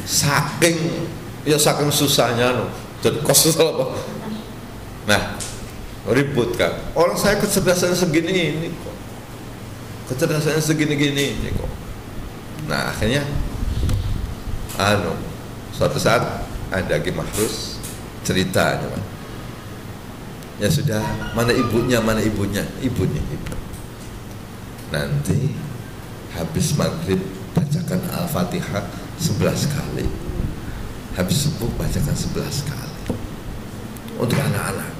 saking susahnya jadi kos apa. Nah, ribut kan. Orang saya kecerdasannya segini ini kok. Kecerdasannya segini-gini ini kok. Nah, akhirnya suatu saat ada Ki Mahrus ceritanya, Pak. Ya sudah, mana ibunya. Nanti habis maghrib bacakan Al-Fatihah 11 kali. Habis subuh bacakan 11 kali. Untuk anak-anak.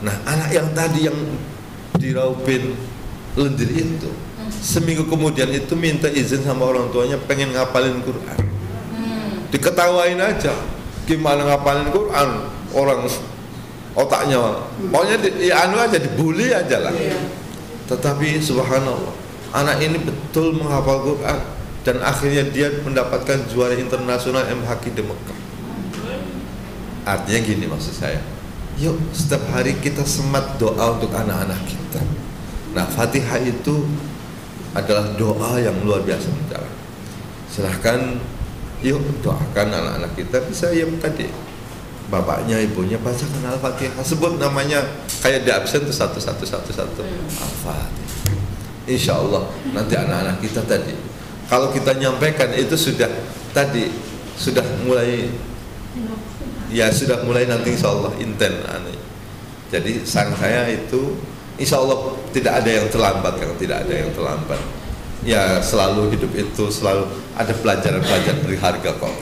Nah, anak yang tadi yang diraupin lendir itu, seminggu kemudian itu minta izin sama orang tuanya pengen ngapalin Quran. Diketawain aja, gimana ngapalin Quran, orang otaknya pokoknya aja dibully aja lah. Tetapi subhanallah, anak ini betul menghafal Quran dan akhirnya dia mendapatkan juara internasional MHQ di Mekah. Artinya gini maksud saya, yuk setiap hari kita semat doa untuk anak-anak kita. Nah, Fatihah itu adalah doa yang luar biasa mendalam. Silahkan yuk doakan anak-anak kita, bisa ya tadi bapaknya ibunya bacakan Al-Fatihah, sebut namanya kayak di absen tuh satu Al-Fatihah. Insya Allah nanti anak-anak kita tadi kalau kita nyampaikan itu sudah mulai nanti insya Allah inten jadi sang saya itu insya Allah tidak ada yang terlambat ya, selalu hidup itu selalu ada pelajaran berharga kok,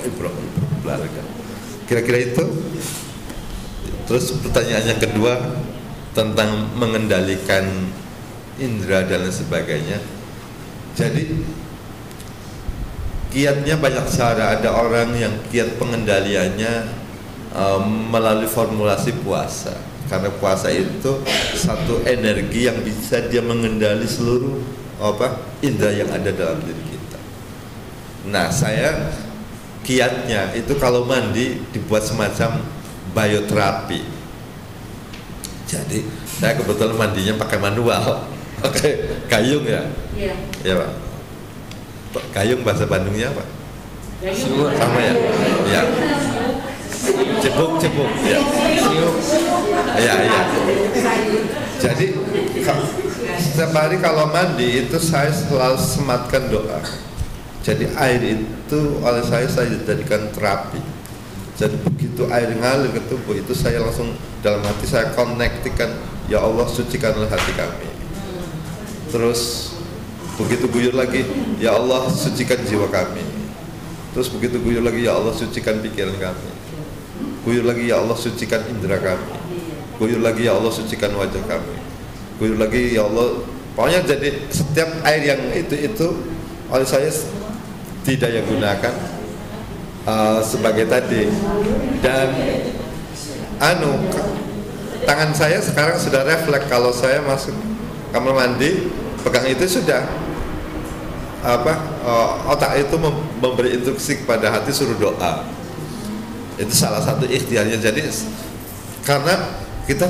berharga. Kira-kira itu. Terus pertanyaan yang kedua tentang mengendalikan indera dan lain sebagainya. Jadi kiatnya banyak cara. Ada orang yang kiat pengendaliannya melalui formulasi puasa. Karena puasa itu satu energi yang bisa dia mengendali seluruh indera yang ada dalam diri kita. Nah, saya kiatnya itu kalau mandi dibuat semacam bioterapi. Jadi saya kebetulan mandinya pakai manual, pakai gayung ya. Iya. Ya Pak. Gayung bahasa Bandungnya apa? Gayung. Sama ya. Ya. Cebung ya. Iya. Jadi setiap hari kalau mandi itu saya selalu sematkan doa. Jadi air itu oleh saya jadikan terapi. Jadi begitu air ngalir ke tubuh itu saya langsung dalam hati saya konektikan, ya Allah sucikanlah hati kami. Terus begitu guyur lagi, ya Allah sucikan jiwa kami. Terus begitu guyur lagi, ya Allah sucikan pikiran kami. Guyur lagi, ya Allah sucikan indera kami. Guyur lagi, ya Allah sucikan wajah kami. Guyur lagi, ya Allah. Pokoknya jadi setiap air yang itu oleh saya tidak yang gunakan sebagai tadi. Dan tangan saya sekarang sudah refleks kalau saya masuk kamar mandi pegang itu sudah otak itu memberi instruksi kepada hati suruh doa. Itu salah satu ikhtiarnya. Jadi karena kita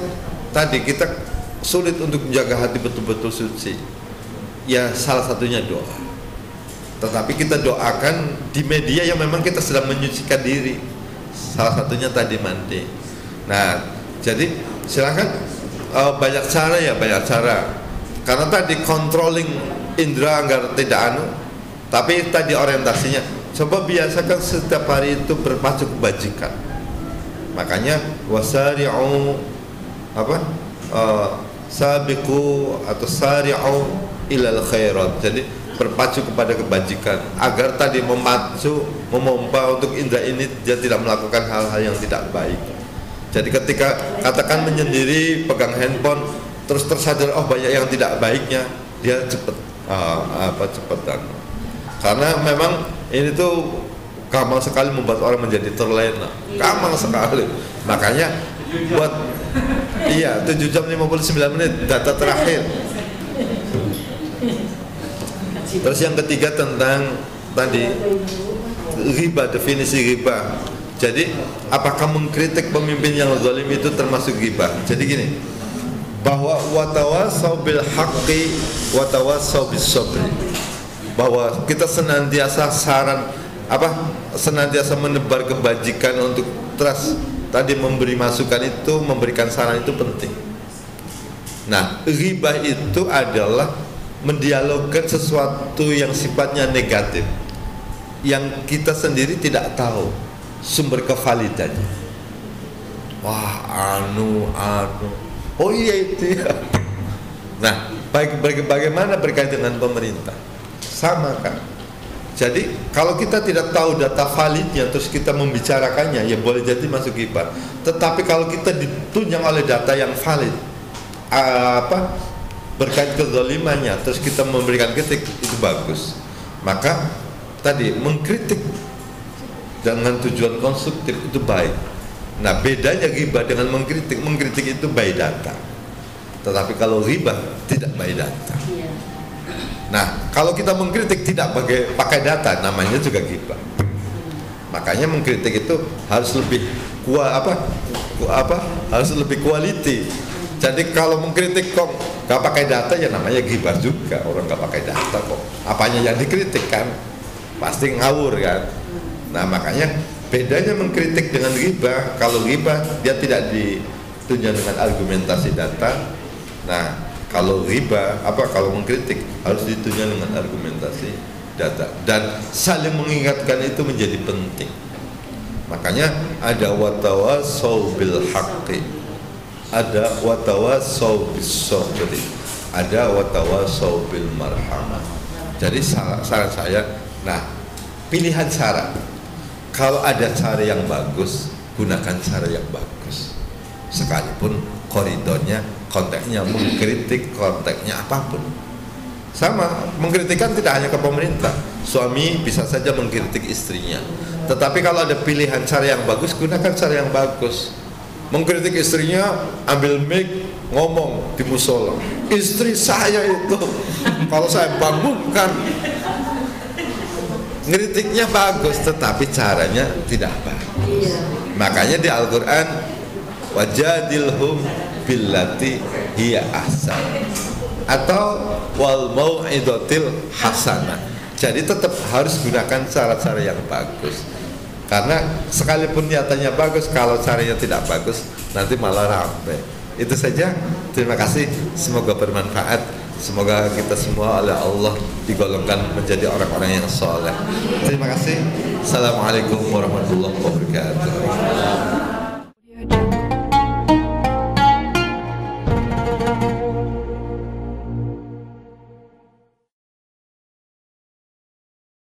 sulit untuk menjaga hati betul-betul suci, ya salah satunya doa. Tetapi kita doakan di media yang memang kita sedang menyucikan diri. Salah satunya tadi mandi. Nah, jadi silakan banyak cara. Karena tadi controlling indera agar tidak tapi tadi orientasinya coba biasakan setiap hari itu berpacu kebajikan. Makanya wasari'u sabiqu atau sari'u ilal khairat. Jadi berpacu kepada kebajikan agar tadi memompa untuk indera ini dia tidak melakukan hal-hal yang tidak baik. Jadi ketika katakan menyendiri pegang handphone terus tersadar banyak yang tidak baiknya, dia cepetan. Karena memang ini tuh gampang sekali membuat orang menjadi terlena. Gampang sekali. Makanya buat 7 jam 59 menit data terakhir. Terus yang ketiga tentang tadi riba, definisi riba. Jadi apakah mengkritik pemimpin yang zalim itu termasuk riba? Jadi gini, bahwa watawasau bil haqqi watawasau bis sabri, bahwa kita senantiasa senantiasa menebar kebajikan untuk terus tadi memberi masukan itu, memberikan saran itu penting. Nah, riba itu adalah mendialogkan sesuatu yang sifatnya negatif, yang kita sendiri tidak tahu sumber kevalidannya. Wah, oh iya itu ya. Nah, bagaimana berkaitan dengan pemerintah? Sama kan? Jadi kalau kita tidak tahu data validnya terus kita membicarakannya, ya boleh jadi masuk riba. Tetapi kalau kita ditunjang oleh data yang valid, berkait kezalimannya, terus kita memberikan kritik, itu bagus. Maka tadi mengkritik dengan tujuan konstruktif itu baik. Nah, bedanya riba dengan mengkritik itu by data. Tetapi kalau riba tidak by data. Nah, kalau kita mengkritik tidak pakai data, namanya juga riba. Makanya mengkritik itu harus lebih harus lebih quality. Jadi kalau mengkritik kok nggak pakai data, ya namanya riba juga. Orang nggak pakai data kok, apanya yang dikritik kan? Pasti ngawur kan? Nah, makanya bedanya mengkritik dengan riba. Kalau riba dia tidak ditunjang dengan argumentasi data. Nah, kalau riba kalau mengkritik harus ditunjang dengan argumentasi data, dan saling mengingatkan itu menjadi penting. Makanya ada watawasau bil haqqi, ada watawasau bis sabri, ada watawasau bil marhamah. Jadi saran saya, nah, pilihan cara. Kalau ada cara yang bagus, gunakan cara yang bagus. Sekalipun koridornya, konteksnya mengkritik, konteksnya apapun. Sama, mengkritikan tidak hanya ke pemerintah. Suami bisa saja mengkritik istrinya. Tetapi kalau ada pilihan cara yang bagus, gunakan cara yang bagus. Mengkritik istrinya, ambil mic, ngomong di musola. Istri saya itu, kalau saya bangunkan, ngeritiknya bagus, tetapi caranya tidak bagus. Makanya di Al-Quran, wajadilhum billati hiya ahsan, atau wal mau'izatil hasanah. Jadi tetap harus gunakan cara-cara yang bagus. Karena sekalipun niatannya bagus, kalau caranya tidak bagus, nanti malah ramai. Itu saja. Terima kasih. Semoga bermanfaat. Semoga kita semua oleh Allah digolongkan menjadi orang-orang yang soleh. Terima kasih. Assalamualaikum warahmatullahi wabarakatuh.